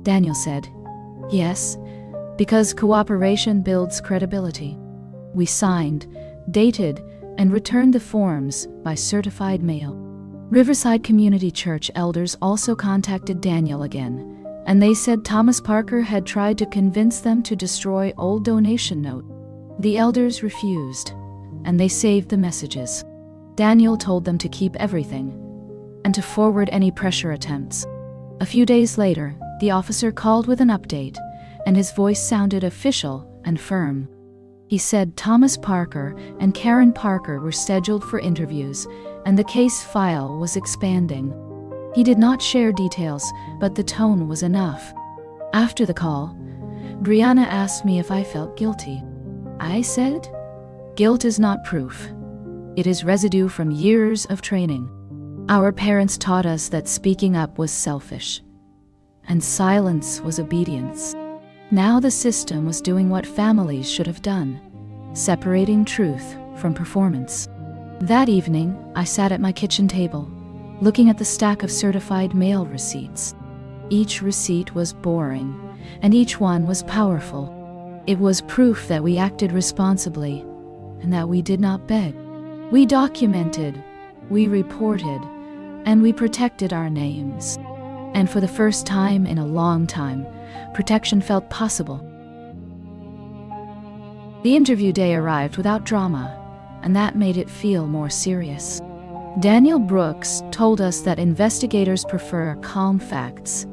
Daniel said, yes, because cooperation builds credibility. We signed, dated, and returned the forms by certified mail. Riverside Community Church elders also contacted Daniel again, and they said Thomas Parker had tried to convince them to destroy old donation note. The elders refused, and they saved the messages. Daniel told them to keep everything and to forward any pressure attempts. A few days later, the officer called with an update, and his voice sounded official and firm. He said Thomas Parker and Karen Parker were scheduled for interviews, and the case file was expanding. He did not share details, but the tone was enough. After the call, Brianna asked me if I felt guilty. I said, guilt is not proof. It is residue from years of training. Our parents taught us that speaking up was selfish, and silence was obedience. Now the system was doing what families should have done, separating truth from performance. That evening, I sat at my kitchen table, looking at the stack of certified mail receipts. Each receipt was boring, and each one was powerful. It was proof that we acted responsibly, and that we did not beg. We documented, we reported, and we protected our names. And for the first time in a long time, protection felt possible. The interview day arrived without drama, and that made it feel more serious. Daniel Brooks told us that investigators prefer calm facts,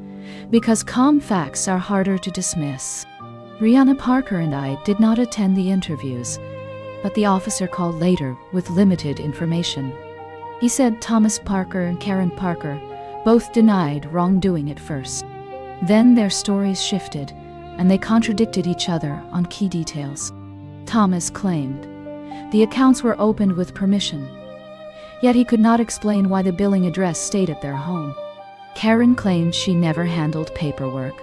because calm facts are harder to dismiss. Alyssa Parker and I did not attend the interviews, but the officer called later with limited information. He said Thomas Parker and Karen Parker both denied wrongdoing at first. Then their stories shifted, and they contradicted each other on key details. Thomas claimed the accounts were opened with permission, yet he could not explain why the billing address stayed at their home. Karen claimed she never handled paperwork,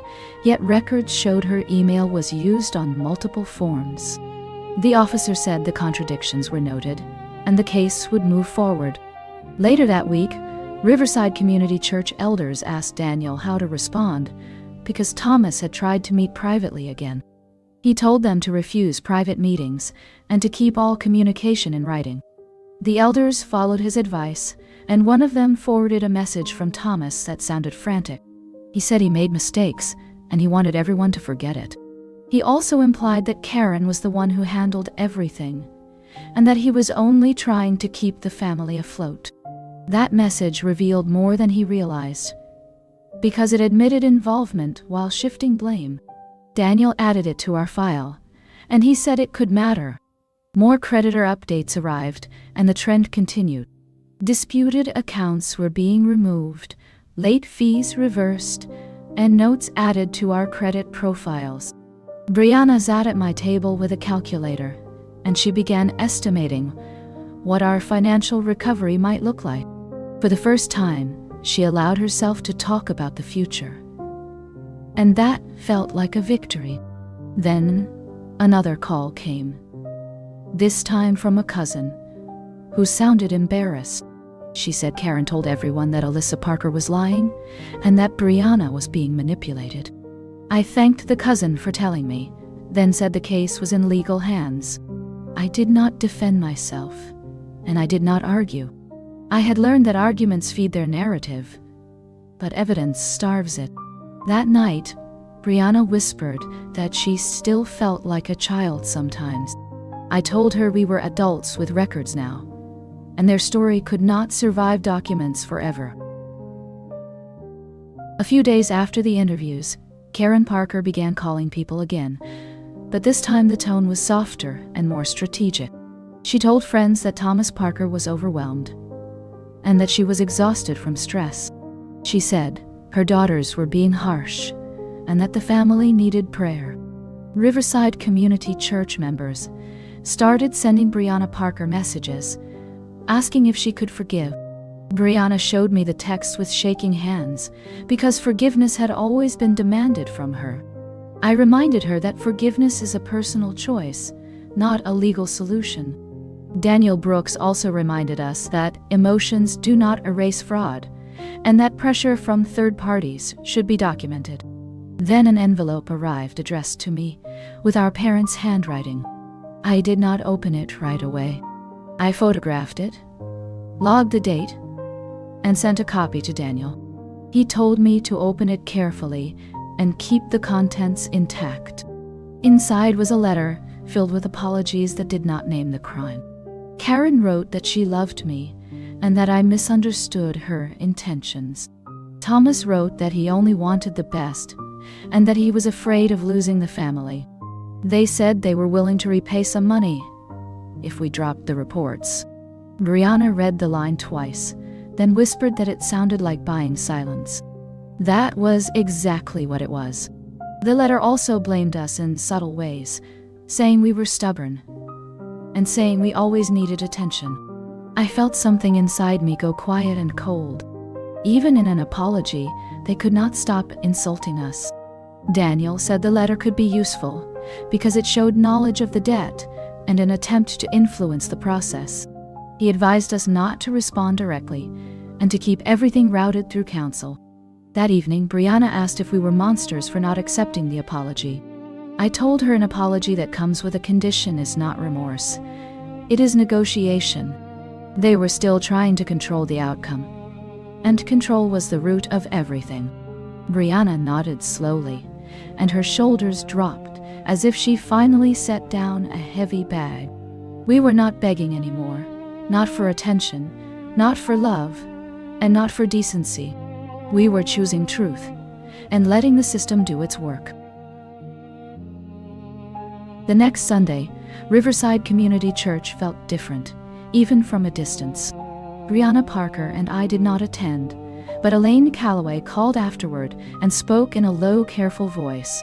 yet records showed her email was used on multiple forms. The officer said the contradictions were noted, and the case would move forward. Later that week, Riverside Community Church elders asked Daniel how to respond because Thomas had tried to meet privately again. He told them to refuse private meetings and to keep all communication in writing. The elders followed his advice, and one of them forwarded a message from Thomas that sounded frantic. He said he made mistakes, and he wanted everyone to forget it. He also implied that Karen was the one who handled everything, and that he was only trying to keep the family afloat. That message revealed more than he realized, because it admitted involvement while shifting blame. Daniel added it to our file, and he said it could matter. More creditor updates arrived, and the trend continued. Disputed accounts were being removed, late fees reversed, and notes added to our credit profiles. Brianna sat at my table with a calculator, and she began estimating what our financial recovery might look like. For the first time, she allowed herself to talk about the future, and that felt like a victory. Then, another call came, this time from a cousin, who sounded embarrassed. She said Karen told everyone that Alyssa Parker was lying, and that Brianna was being manipulated. I thanked the cousin for telling me, then said the case was in legal hands. I did not defend myself, and I did not argue. I had learned that arguments feed their narrative, but evidence starves it. That night, Brianna whispered that she still felt like a child sometimes. I told her we were adults with records now, and their story could not survive documents forever. A few days after the interviews, Karen Parker began calling people again, but this time the tone was softer and more strategic. She told friends that Thomas Parker was overwhelmed, and that she was exhausted from stress. She said her daughters were being harsh, and that the family needed prayer. Riverside Community Church members started sending Brianna Parker messages, asking if she could forgive. Brianna showed me the text with shaking hands, because forgiveness had always been demanded from her. I reminded her that forgiveness is a personal choice, not a legal solution. Daniel Brooks also reminded us that emotions do not erase fraud, and that pressure from third parties should be documented. Then an envelope arrived addressed to me, with our parents' handwriting. I did not open it right away. I photographed it, logged the date, and sent a copy to Daniel. He told me to open it carefully and keep the contents intact. Inside was a letter filled with apologies that did not name the crime. Karen wrote that she loved me and that I misunderstood her intentions. Thomas wrote that he only wanted the best and that he was afraid of losing the family. They said they were willing to repay some money if we dropped the reports. Brianna read the line twice, then whispered that it sounded like buying silence. That was exactly what it was. The letter also blamed us in subtle ways, saying we were stubborn, and saying we always needed attention. I felt something inside me go quiet and cold. Even in an apology, they could not stop insulting us. Daniel said the letter could be useful because it showed knowledge of the debt and an attempt to influence the process. He advised us not to respond directly and to keep everything routed through counsel. That evening, Brianna asked if we were monsters for not accepting the apology. I told her an apology that comes with a condition is not remorse. It is negotiation. They were still trying to control the outcome, and control was the root of everything. Brianna nodded slowly, and her shoulders dropped as if she finally set down a heavy bag. We were not begging anymore, not for attention, not for love, and not for decency. We were choosing truth and letting the system do its work. The next Sunday, Riverside Community Church felt different, even from a distance. Brianna Parker and I did not attend, but Elaine Calloway called afterward and spoke in a low, careful voice.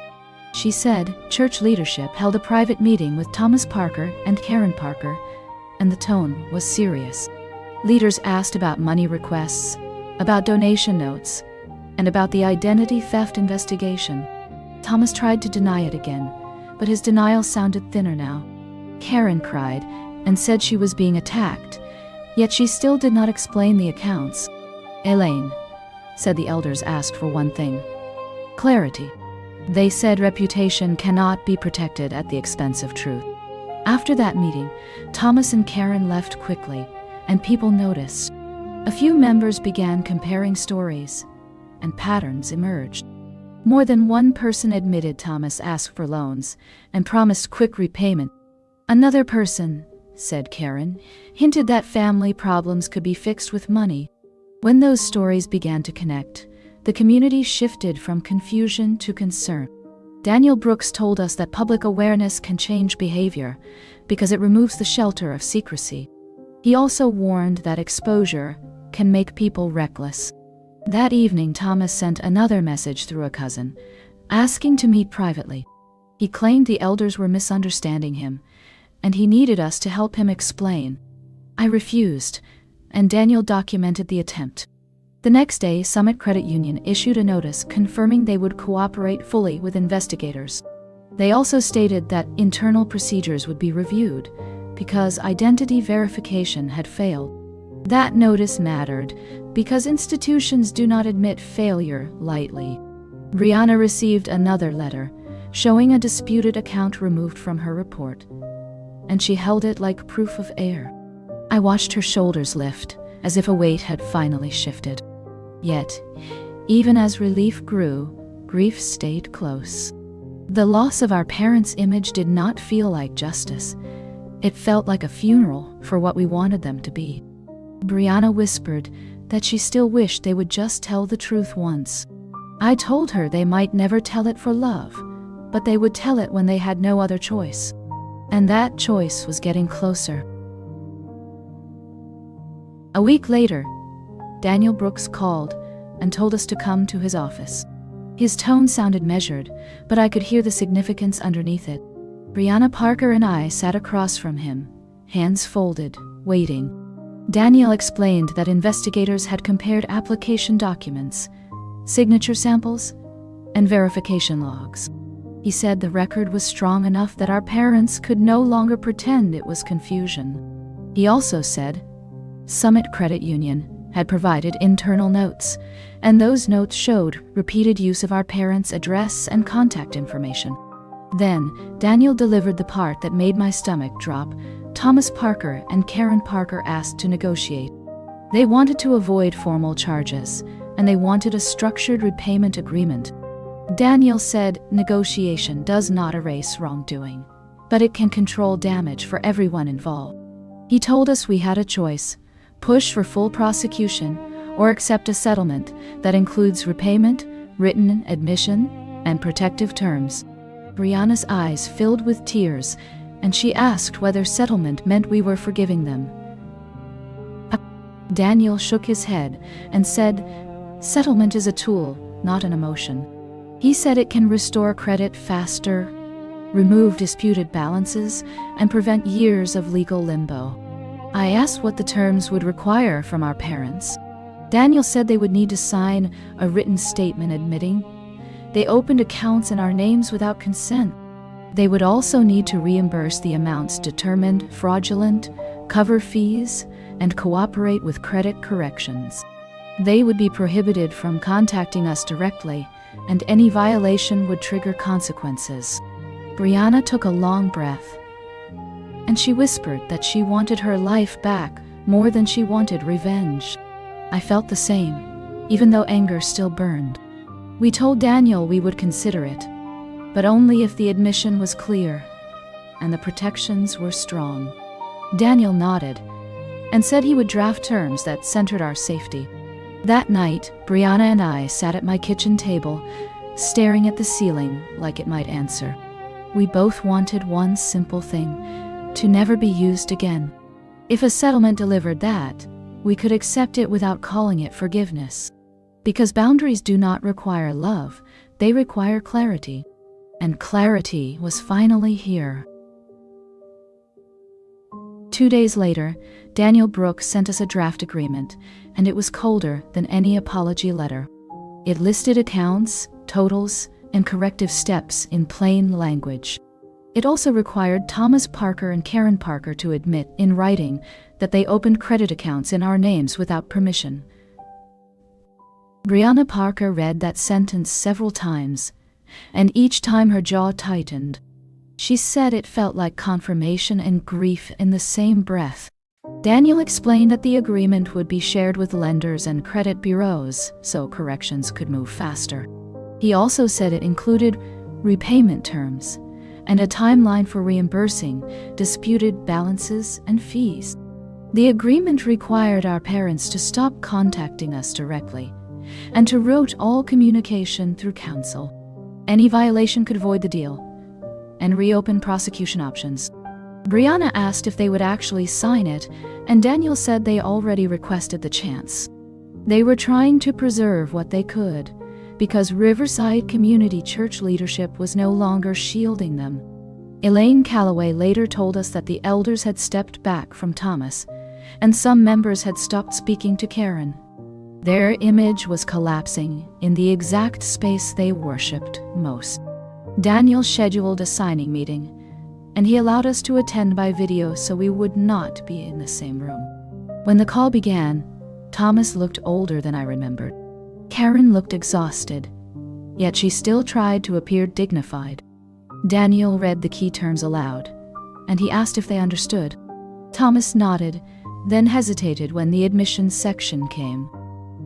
She said church leadership held a private meeting with Thomas Parker and Karen Parker, and the tone was serious. Leaders asked about money requests, about donation notes, and about the identity theft investigation. Thomas tried to deny it again, but his denial sounded thinner now. Karen cried and said she was being attacked, yet she still did not explain the accounts. Elaine said the elders asked for one thing: clarity. They said reputation cannot be protected at the expense of truth. After that meeting, Thomas and Karen left quickly, and people noticed. A few members began comparing stories, and patterns emerged. More than one person admitted Thomas asked for loans and promised quick repayment. Another person, said Karen, hinted that family problems could be fixed with money. When those stories began to connect, the community shifted from confusion to concern. Daniel Brooks told us that public awareness can change behavior because it removes the shelter of secrecy. He also warned that exposure can make people reckless. That evening, Thomas sent another message through a cousin, asking to meet privately. He claimed the elders were misunderstanding him, and he needed us to help him explain. I refused, and Daniel documented the attempt. The next day, Summit Credit Union issued a notice confirming they would cooperate fully with investigators. They also stated that internal procedures would be reviewed because identity verification had failed. That notice mattered because institutions do not admit failure lightly. Brianna received another letter showing a disputed account removed from her report, and she held it like proof of error. I watched her shoulders lift as if a weight had finally shifted. Yet, even as relief grew, grief stayed close. The loss of our parents' image did not feel like justice. It felt like a funeral for what we wanted them to be. Brianna whispered that she still wished they would just tell the truth once. I told her they might never tell it for love, but they would tell it when they had no other choice. And that choice was getting closer. A week later, Daniel Brooks called and told us to come to his office. His tone sounded measured, but I could hear the significance underneath it. Brianna Parker and I sat across from him, hands folded, waiting. Daniel explained that investigators had compared application documents, signature samples, and verification logs. He said the record was strong enough that our parents could no longer pretend it was confusion. He also said Summit Credit Union had provided internal notes, and those notes showed repeated use of our parents' address and contact information. Then, Daniel delivered the part that made my stomach drop. Thomas Parker and Karen Parker asked to negotiate. They wanted to avoid formal charges, and they wanted a structured repayment agreement. Daniel said negotiation does not erase wrongdoing, but it can control damage for everyone involved. He told us we had a choice: push for full prosecution or accept a settlement that includes repayment, written admission, and protective terms. Brianna's eyes filled with tears, and she asked whether settlement meant we were forgiving them. Daniel shook his head and said, settlement is a tool, not an emotion. He said it can restore credit faster, remove disputed balances, and prevent years of legal limbo. I asked what the terms would require from our parents. Daniel said they would need to sign a written statement admitting they opened accounts in our names without consent. They would also need to reimburse the amounts determined fraudulent, cover fees, and cooperate with credit corrections. They would be prohibited from contacting us directly, and any violation would trigger consequences. Brianna took a long breath, and she whispered that she wanted her life back more than she wanted revenge. I felt the same, even though anger still burned. We told Daniel we would consider it, but only if the admission was clear and the protections were strong. Daniel nodded and said he would draft terms that centered our safety. That night, Brianna and I sat at my kitchen table, staring at the ceiling like it might answer. We both wanted one simple thing: to never be used again. If a settlement delivered that, we could accept it without calling it forgiveness. Because boundaries do not require love, they require clarity. And clarity was finally here. 2 days later, Daniel Brooks sent us a draft agreement, and it was colder than any apology letter. It listed accounts, totals, and corrective steps in plain language. It also required Thomas Parker and Karen Parker to admit in writing that they opened credit accounts in our names without permission. Brianna Parker read that sentence several times, and each time her jaw tightened. She said it felt like confirmation and grief in the same breath. Daniel explained that the agreement would be shared with lenders and credit bureaus so corrections could move faster. He also said it included repayment terms and a timeline for reimbursing disputed balances and fees. The agreement required our parents to stop contacting us directly and to route all communication through counsel. Any violation could void the deal and reopen prosecution options. Brianna asked if they would actually sign it, and Daniel said they already requested the chance. They were trying to preserve what they could, because Riverside Community Church leadership was no longer shielding them. Elaine Calloway later told us that the elders had stepped back from Thomas, and some members had stopped speaking to Karen. Their image was collapsing in the exact space they worshipped most. Daniel scheduled a signing meeting, and he allowed us to attend by video so we would not be in the same room. When the call began, Thomas looked older than I remembered. Karen looked exhausted, yet she still tried to appear dignified. Daniel read the key terms aloud, and he asked if they understood. Thomas nodded, then hesitated when the admissions section came.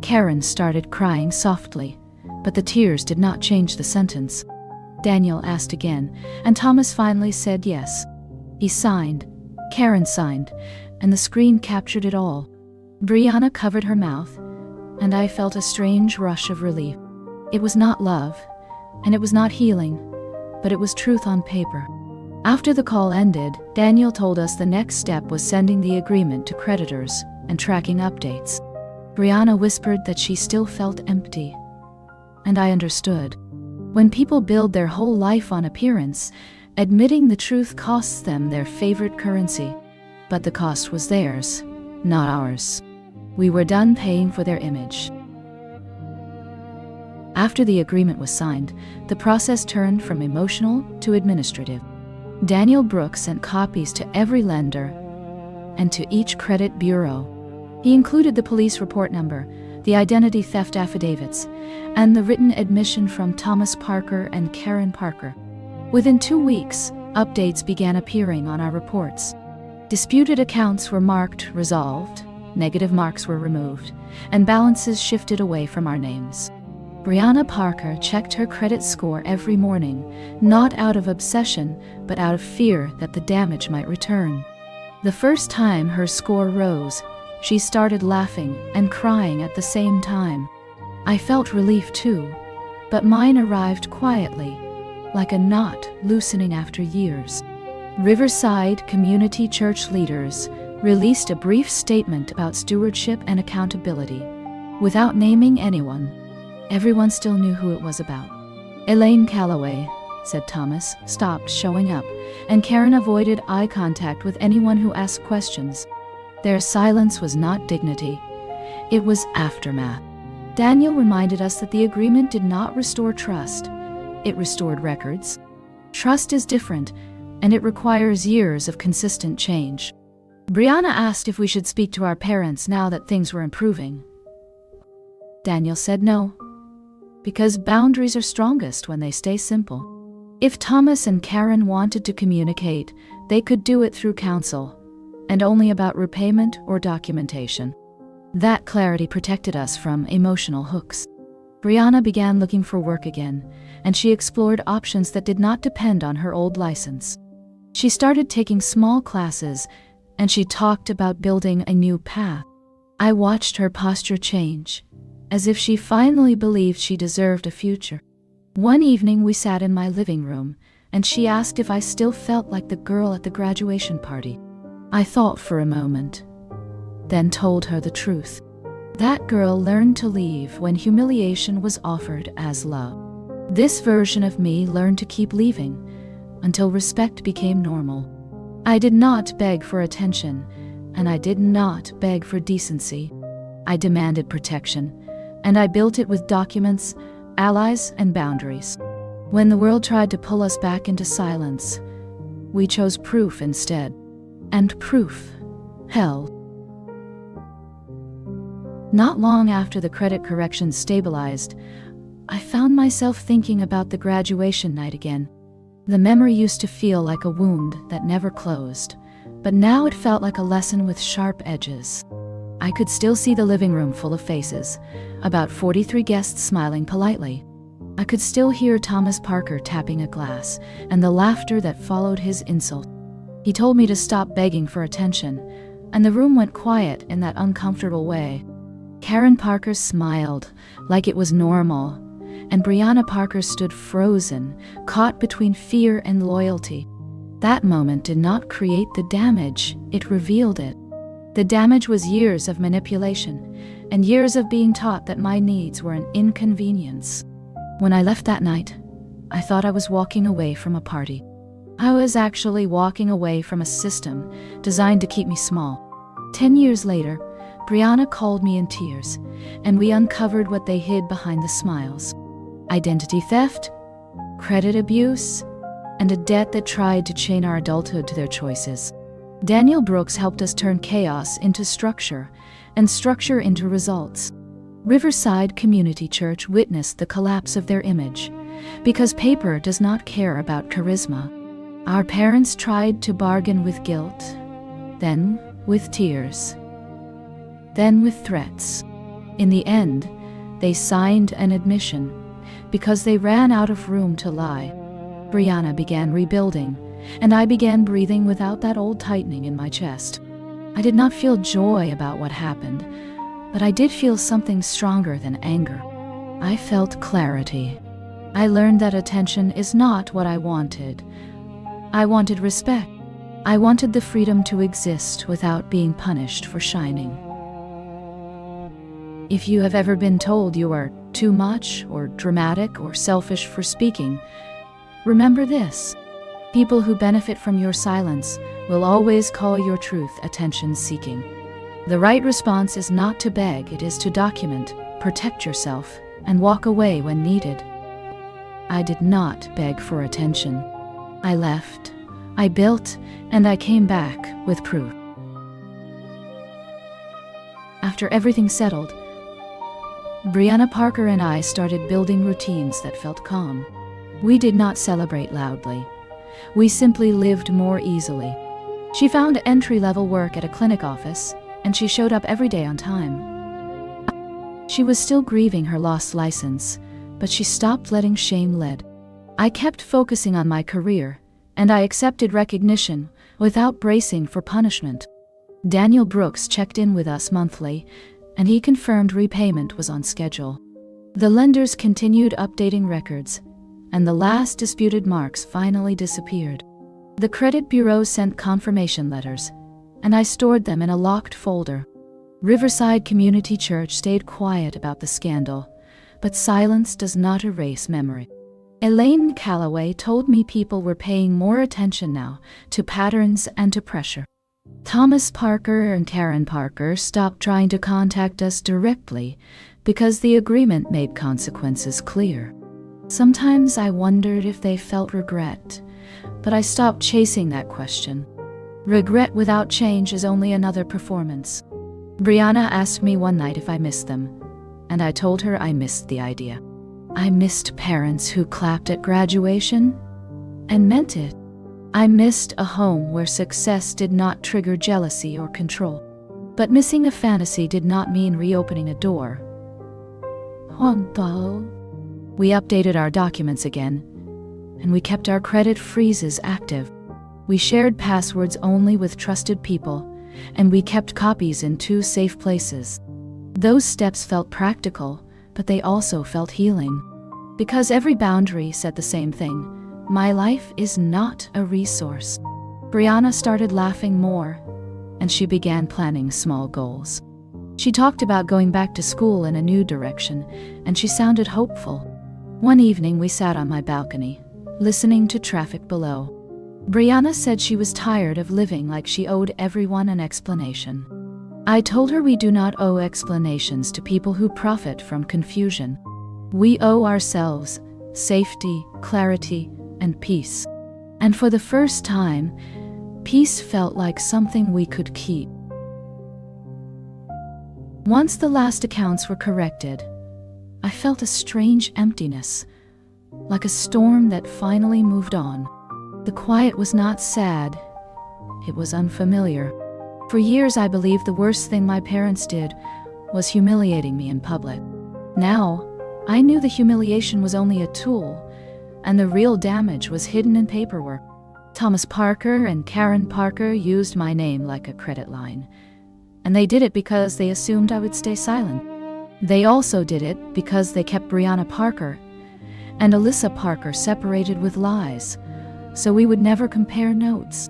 Karen started crying softly, but the tears did not change the sentence. Daniel asked again, and Thomas finally said yes. He signed, Karen signed, and the screen captured it all. Brianna covered her mouth, and I felt a strange rush of relief. It was not love, and it was not healing, but it was truth on paper. After the call ended, Daniel told us the next step was sending the agreement to creditors and tracking updates. Brianna whispered that she still felt empty, and I understood. When people build their whole life on appearance, admitting the truth costs them their favorite currency. But the cost was theirs, not ours. We were done paying for their image. After the agreement was signed, the process turned from emotional to administrative. Daniel Brooks sent copies to every lender and to each credit bureau. He included the police report number, the identity theft affidavits, and the written admission from Thomas Parker and Karen Parker. Within 2 weeks, updates began appearing on our reports. Disputed accounts were marked resolved, negative marks were removed, and balances shifted away from our names. Brianna Parker checked her credit score every morning, not out of obsession, but out of fear that the damage might return. The first time her score rose, she started laughing and crying at the same time. I felt relief too, but mine arrived quietly, like a knot loosening after years. Riverside Community Church leaders released a brief statement about stewardship and accountability. Without naming anyone, everyone still knew who it was about. Elaine Calloway, said Thomas, stopped showing up, and Karen avoided eye contact with anyone who asked questions. Their silence was not dignity. It was aftermath. Daniel reminded us that the agreement did not restore trust. It restored records. Trust is different, and it requires years of consistent change. Brianna asked if we should speak to our parents now that things were improving. Daniel said no, because boundaries are strongest when they stay simple. If Thomas and Karen wanted to communicate, they could do it through counsel, and only about repayment or documentation. That clarity protected us from emotional hooks. Brianna began looking for work again, and she explored options that did not depend on her old license. She started taking small classes, and she talked about building a new path. I watched her posture change, as if she finally believed she deserved a future. One evening we sat in my living room, and she asked if I still felt like the girl at the graduation party. I thought for a moment, then told her the truth. That girl learned to leave when humiliation was offered as love. This version of me learned to keep leaving until respect became normal. I did not beg for attention, and I did not beg for decency. I demanded protection, and I built it with documents, allies, and boundaries. When the world tried to pull us back into silence, we chose proof instead. And proof held. Not long after the credit correction stabilized, I found myself thinking about the graduation night again. The memory used to feel like a wound that never closed, but now it felt like a lesson with sharp edges. I could still see the living room full of faces, about 43 guests smiling politely. I could still hear Thomas Parker tapping a glass, and the laughter that followed his insult. He told me to stop begging for attention, and the room went quiet in that uncomfortable way. Karen Parker smiled, like it was normal, and Brianna Parker stood frozen, caught between fear and loyalty. That moment did not create the damage, it revealed it. The damage was years of manipulation, and years of being taught that my needs were an inconvenience. When I left that night, I thought I was walking away from a party. I was actually walking away from a system designed to keep me small. 10 years later, Brianna called me in tears, and we uncovered what they hid behind the smiles. Identity theft, credit abuse, and a debt that tried to chain our adulthood to their choices. Daniel Brooks helped us turn chaos into structure, and structure into results. Riverside Community Church witnessed the collapse of their image, because paper does not care about charisma. Our parents tried to bargain with guilt, then with tears, then with threats. In the end, they signed an admission, because they ran out of room to lie. Brianna began rebuilding, and I began breathing without that old tightening in my chest. I did not feel joy about what happened, but I did feel something stronger than anger. I felt clarity. I learned that attention is not what I wanted. I wanted respect. I wanted the freedom to exist without being punished for shining. If you have ever been told you are too much, or dramatic, or selfish for speaking, remember this. People who benefit from your silence will always call your truth attention-seeking. The right response is not to beg, it is to document, protect yourself, and walk away when needed. I did not beg for attention. I left, I built, and I came back with proof. After everything settled, Brianna Parker and I started building routines that felt calm. We did not celebrate loudly. We simply lived more easily. She found entry-level work at a clinic office, and she showed up every day on time. She was still grieving her lost license, but she stopped letting shame lead. I kept focusing on my career, and I accepted recognition without bracing for punishment. Daniel Brooks checked in with us monthly, and he confirmed repayment was on schedule. The lenders continued updating records, and the last disputed marks finally disappeared. The credit bureau sent confirmation letters, and I stored them in a locked folder. Riverside Community Church stayed quiet about the scandal, but silence does not erase memory. Elaine Calloway told me people were paying more attention now to patterns and to pressure. Thomas Parker and Karen Parker stopped trying to contact us directly because the agreement made consequences clear. Sometimes I wondered if they felt regret, but I stopped chasing that question. Regret without change is only another performance. Brianna asked me one night if I missed them, and I told her I missed the idea. I missed parents who clapped at graduation, and meant it. I missed a home where success did not trigger jealousy or control. But missing a fantasy did not mean reopening a door. We updated our documents again, and we kept our credit freezes active. We shared passwords only with trusted people, and we kept copies in 2 safe places. Those steps felt practical, but they also felt healing. Because every boundary said the same thing: my life is not a resource. Brianna started laughing more, and she began planning small goals. She talked about going back to school in a new direction, and she sounded hopeful. One evening we sat on my balcony, listening to traffic below. Brianna said she was tired of living like she owed everyone an explanation. I told her we do not owe explanations to people who profit from confusion. We owe ourselves safety, clarity, and peace. And for the first time, peace felt like something we could keep. Once the last accounts were corrected, I felt a strange emptiness, like a storm that finally moved on. The quiet was not sad, it was unfamiliar. For years I believed the worst thing my parents did was humiliating me in public. Now, I knew the humiliation was only a tool, and the real damage was hidden in paperwork. Thomas Parker and Karen Parker used my name like a credit line, and they did it because they assumed I would stay silent. They also did it because they kept Brianna Parker and Alyssa Parker separated with lies, so we would never compare notes.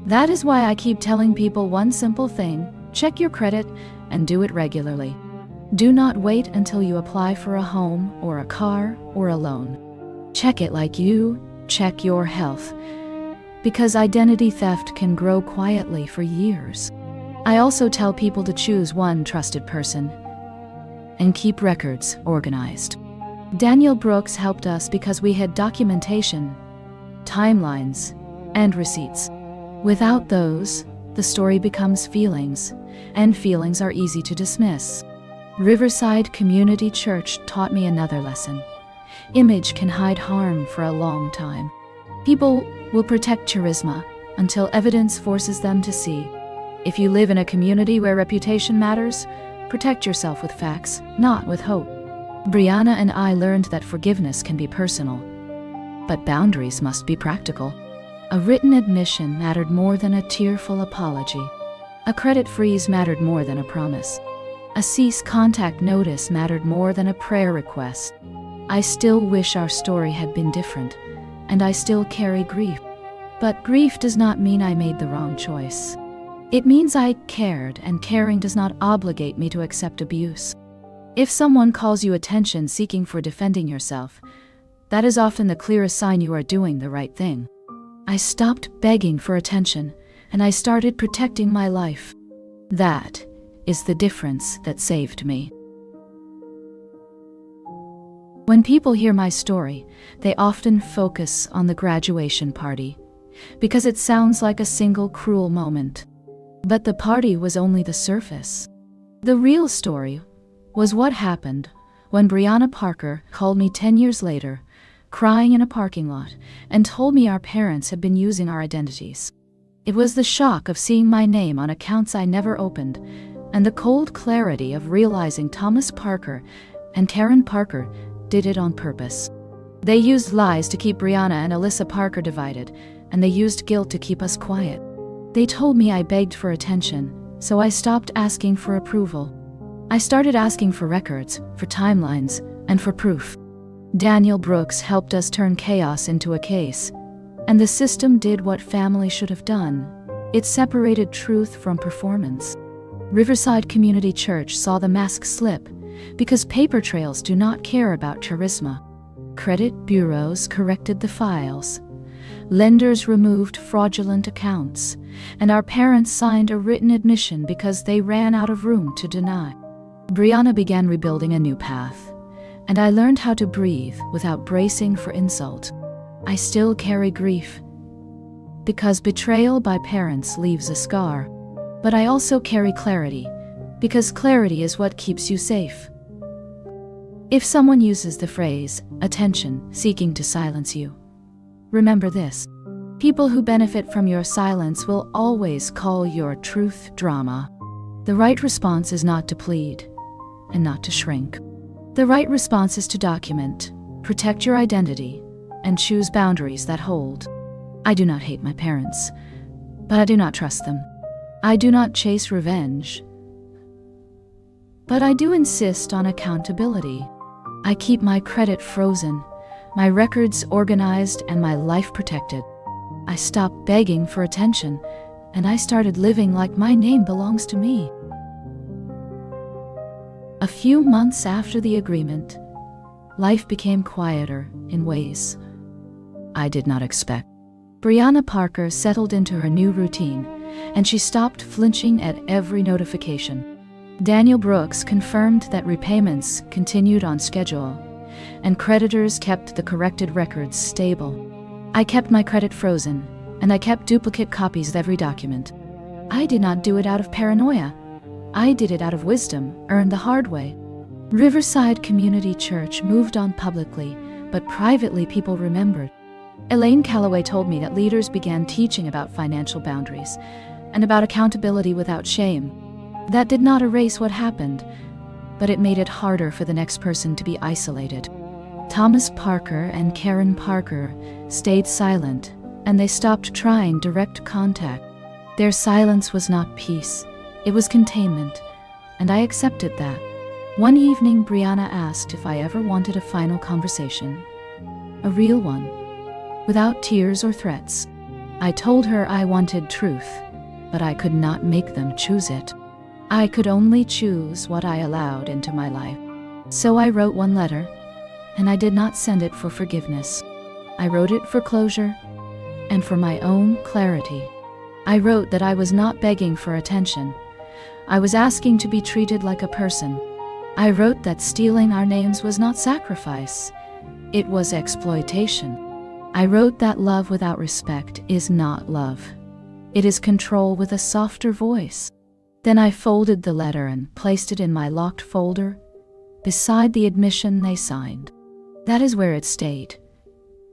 That is why I keep telling people one simple thing: check your credit and do it regularly. Do not wait until you apply for a home or a car or a loan. Check it like you check your health, because identity theft can grow quietly for years. I also tell people to choose one trusted person and keep records organized. Daniel Brooks helped us because we had documentation, timelines, and receipts. Without those, the story becomes feelings, and feelings are easy to dismiss. Riverside Community Church taught me another lesson. Image can hide harm for a long time. People will protect charisma until evidence forces them to see. If you live in a community where reputation matters, protect yourself with facts, not with hope. Brianna and I learned that forgiveness can be personal, but boundaries must be practical. A written admission mattered more than a tearful apology. A credit freeze mattered more than a promise. A cease contact notice mattered more than a prayer request. I still wish our story had been different, and I still carry grief. But grief does not mean I made the wrong choice. It means I cared, and caring does not obligate me to accept abuse. If someone calls you attention seeking for defending yourself, that is often the clearest sign you are doing the right thing. I stopped begging for attention, and I started protecting my life. That is the difference that saved me. When people hear my story, they often focus on the graduation party, because it sounds like a single cruel moment. But the party was only the surface. The real story was what happened when Brianna Parker called me 10 years later, crying in a parking lot, and told me our parents had been using our identities. It was the shock of seeing my name on accounts I never opened, and the cold clarity of realizing Thomas Parker and Karen Parker did it on purpose. They used lies to keep Brianna and Alyssa Parker divided, and they used guilt to keep us quiet. They told me I begged for attention, so I stopped asking for approval. I started asking for records, for timelines, and for proof. Daniel Brooks helped us turn chaos into a case, and the system did what family should have done. It separated truth from performance. Riverside Community Church saw the mask slip, because paper trails do not care about charisma. Credit bureaus corrected the files. Lenders removed fraudulent accounts, and our parents signed a written admission because they ran out of room to deny. Brianna began rebuilding a new path, and I learned how to breathe without bracing for insult. I still carry grief, because betrayal by parents leaves a scar. But I also carry clarity, because clarity is what keeps you safe. If someone uses the phrase, attention, seeking to silence you, remember this: people who benefit from your silence will always call your truth drama. The right response is not to plead, and not to shrink. The right response is to document, protect your identity, and choose boundaries that hold. I do not hate my parents, but I do not trust them. I do not chase revenge, but I do insist on accountability. I keep my credit frozen, my records organized, and my life protected. I stop begging for attention and I started living like my name belongs to me. A few months after the agreement, life became quieter in ways I did not expect. Brianna Parker settled into her new routine, and she stopped flinching at every notification. Daniel Brooks confirmed that repayments continued on schedule, and creditors kept the corrected records stable. I kept my credit frozen, and I kept duplicate copies of every document. I did not do it out of paranoia. I did it out of wisdom, earned the hard way. Riverside Community Church moved on publicly, but privately people remembered. Elaine Calloway told me that leaders began teaching about financial boundaries and about accountability without shame. That did not erase what happened, but it made it harder for the next person to be isolated. Thomas Parker and Karen Parker stayed silent, and they stopped trying direct contact. Their silence was not peace, it was containment, and I accepted that. One evening, Brianna asked if I ever wanted a final conversation, a real one, without tears or threats. I told her I wanted truth, but I could not make them choose it. I could only choose what I allowed into my life. So I wrote one letter, and I did not send it for forgiveness. I wrote it for closure and for my own clarity. I wrote that I was not begging for attention. I was asking to be treated like a person. I wrote that stealing our names was not sacrifice. It was exploitation. I wrote that love without respect is not love. It is control with a softer voice. Then I folded the letter and placed it in my locked folder beside the admission they signed. That is where it stayed,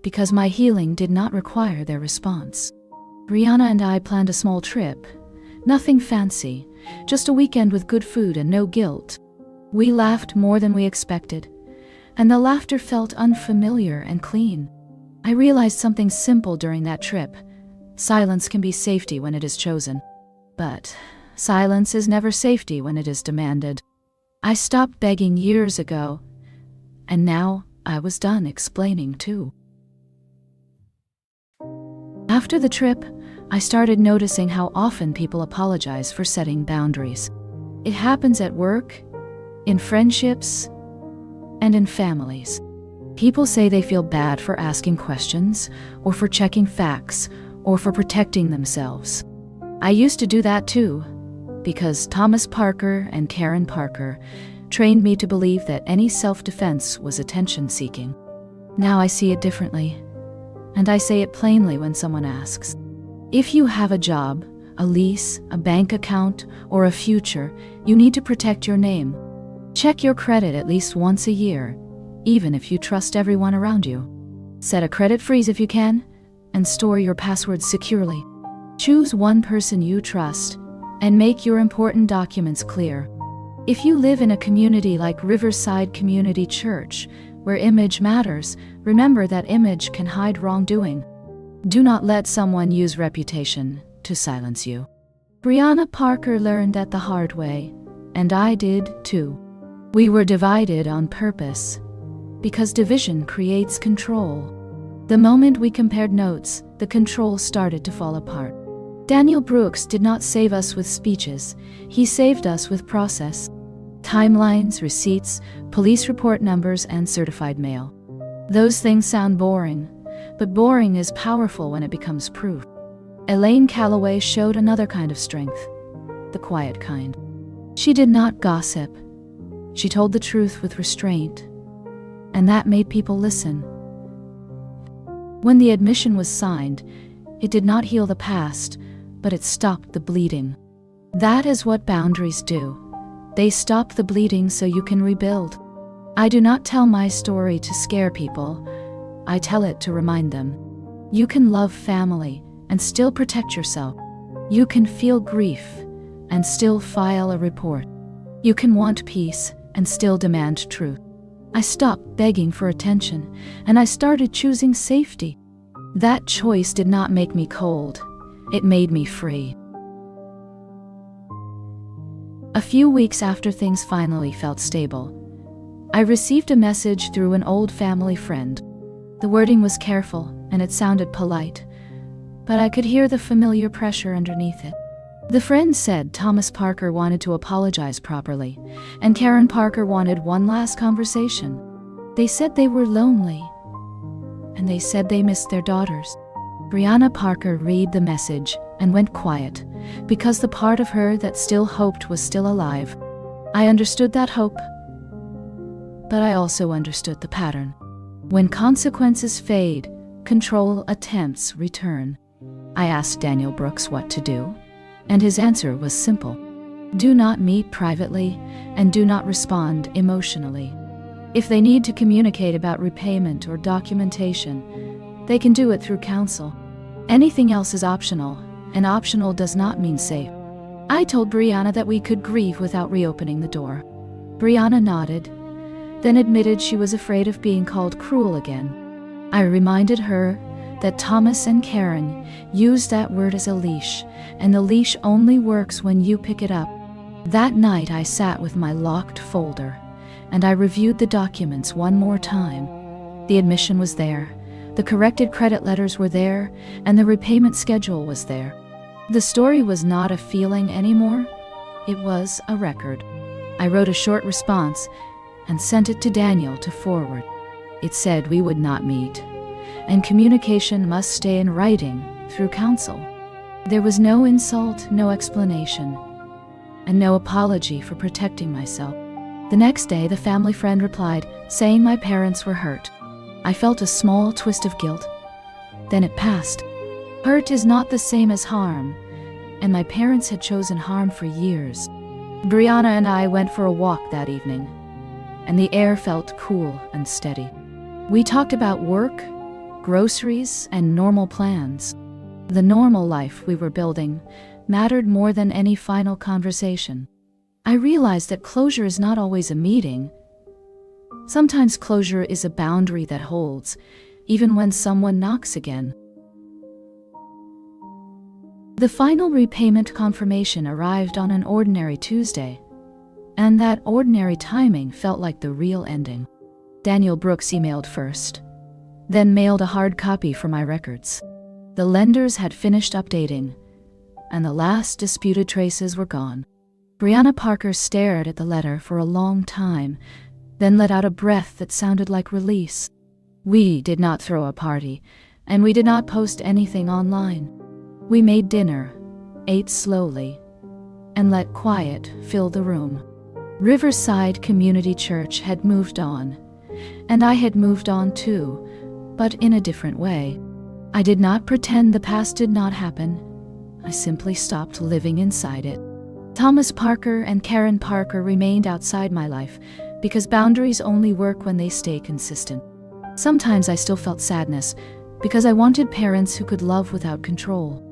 because my healing did not require their response. Brianna and I planned a small trip. Nothing fancy, just a weekend with good food and no guilt. We laughed more than we expected, and the laughter felt unfamiliar and clean. I realized something simple during that trip. Silence can be safety when it is chosen, but silence is never safety when it is demanded. I stopped begging years ago, and now I was done explaining too. After the trip, I started noticing how often people apologize for setting boundaries. It happens at work, in friendships, and in families. People say they feel bad for asking questions, or for checking facts, or for protecting themselves. I used to do that too, because Thomas Parker and Karen Parker trained me to believe that any self-defense was attention-seeking. Now I see it differently, and I say it plainly when someone asks. If you have a job, a lease, a bank account, or a future, you need to protect your name. Check your credit at least once a year, even if you trust everyone around you. Set a credit freeze if you can, and store your passwords securely. Choose one person you trust, and make your important documents clear. If you live in a community like Riverside Community Church, where image matters, remember that image can hide wrongdoing. Do not let someone use reputation to silence you. Brianna Parker learned that the hard way, and I did too. We were divided on purpose, because division creates control. The moment we compared notes, the control started to fall apart. Daniel Brooks did not save us with speeches, he saved us with process. Timelines, receipts, police report numbers, and certified mail. Those things sound boring, but boring is powerful when it becomes proof. Elaine Calloway showed another kind of strength, the quiet kind. She did not gossip. She told the truth with restraint, and that made people listen. When the admission was signed, it did not heal the past, but it stopped the bleeding. That is what boundaries do. They stop the bleeding so you can rebuild. I do not tell my story to scare people. I tell it to remind them. You can love family and still protect yourself. You can feel grief and still file a report. You can want peace and still demand truth. I stopped begging for attention, and I started choosing safety. That choice did not make me cold. It made me free. A few weeks after things finally felt stable, I received a message through an old family friend. The wording was careful, and it sounded polite, but I could hear the familiar pressure underneath it. The friend said Thomas Parker wanted to apologize properly, and Karen Parker wanted one last conversation. They said they were lonely, and they said they missed their daughters. Brianna Parker read the message and went quiet, because the part of her that still hoped was still alive. I understood that hope, but I also understood the pattern. When consequences fade, control attempts return. I asked Daniel Brooks what to do, and his answer was simple. Do not meet privately, and do not respond emotionally. If they need to communicate about repayment or documentation, they can do it through counsel. Anything else is optional, and optional does not mean safe. I told Brianna that we could grieve without reopening the door. Brianna nodded, then admitted she was afraid of being called cruel again. I reminded her that Thomas and Karen used that word as a leash, and the leash only works when you pick it up. That night I sat with my locked folder, and I reviewed the documents one more time. The admission was there, the corrected credit letters were there, and the repayment schedule was there. The story was not a feeling anymore, it was a record. I wrote a short response and sent it to Daniel to forward. It said we would not meet, and communication must stay in writing through counsel. There was no insult, no explanation, and no apology for protecting myself. The next day, the family friend replied, saying my parents were hurt. I felt a small twist of guilt. Then it passed. Hurt is not the same as harm, and my parents had chosen harm for years. Brianna and I went for a walk that evening, and the air felt cool and steady. We talked about work, groceries, and normal plans. The normal life we were building mattered more than any final conversation. I realized that closure is not always a meeting. Sometimes closure is a boundary that holds, even when someone knocks again. The final repayment confirmation arrived on an ordinary Tuesday, and that ordinary timing felt like the real ending. Daniel Brooks emailed first, then mailed a hard copy for my records. The lenders had finished updating, and the last disputed traces were gone. Brianna Parker stared at the letter for a long time, then let out a breath that sounded like release. We did not throw a party, and we did not post anything online. We made dinner, ate slowly, and let quiet fill the room. Riverside Community Church had moved on, and I had moved on too, but in a different way. I did not pretend the past did not happen. I simply stopped living inside it. Thomas Parker and Karen Parker remained outside my life because boundaries only work when they stay consistent. Sometimes I still felt sadness because I wanted parents who could love without control.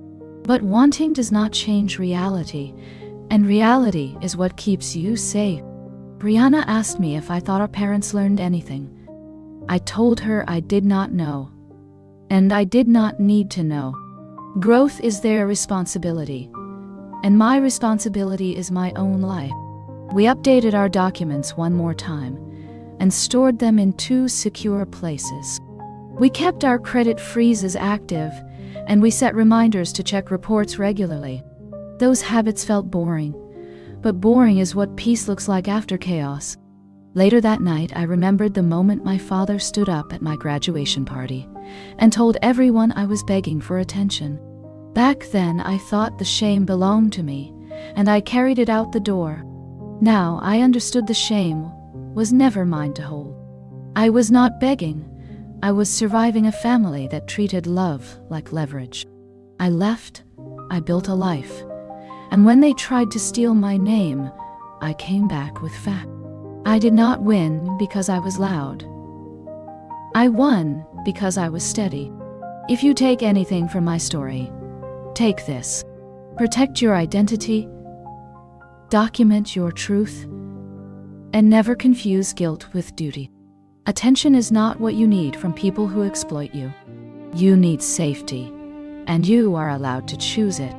But wanting does not change reality, and reality is what keeps you safe. Brianna asked me if I thought our parents learned anything. I told her I did not know, and I did not need to know. Growth is their responsibility, and my responsibility is my own life. We updated our documents one more time and stored them in 2 secure places. We kept our credit freezes active, and we set reminders to check reports regularly. Those habits felt boring, but boring is what peace looks like after chaos. Later that night, I remembered the moment my father stood up at my graduation party and told everyone I was begging for attention. Back then, I thought the shame belonged to me, and I carried it out the door. Now, I understood the shame was never mine to hold. I was not begging. I was surviving a family that treated love like leverage. I left, I built a life, and when they tried to steal my name, I came back with fact. I did not win because I was loud. I won because I was steady. If you take anything from my story, take this. Protect your identity, document your truth, and never confuse guilt with duty. Attention is not what you need from people who exploit you. You need safety, and you are allowed to choose it.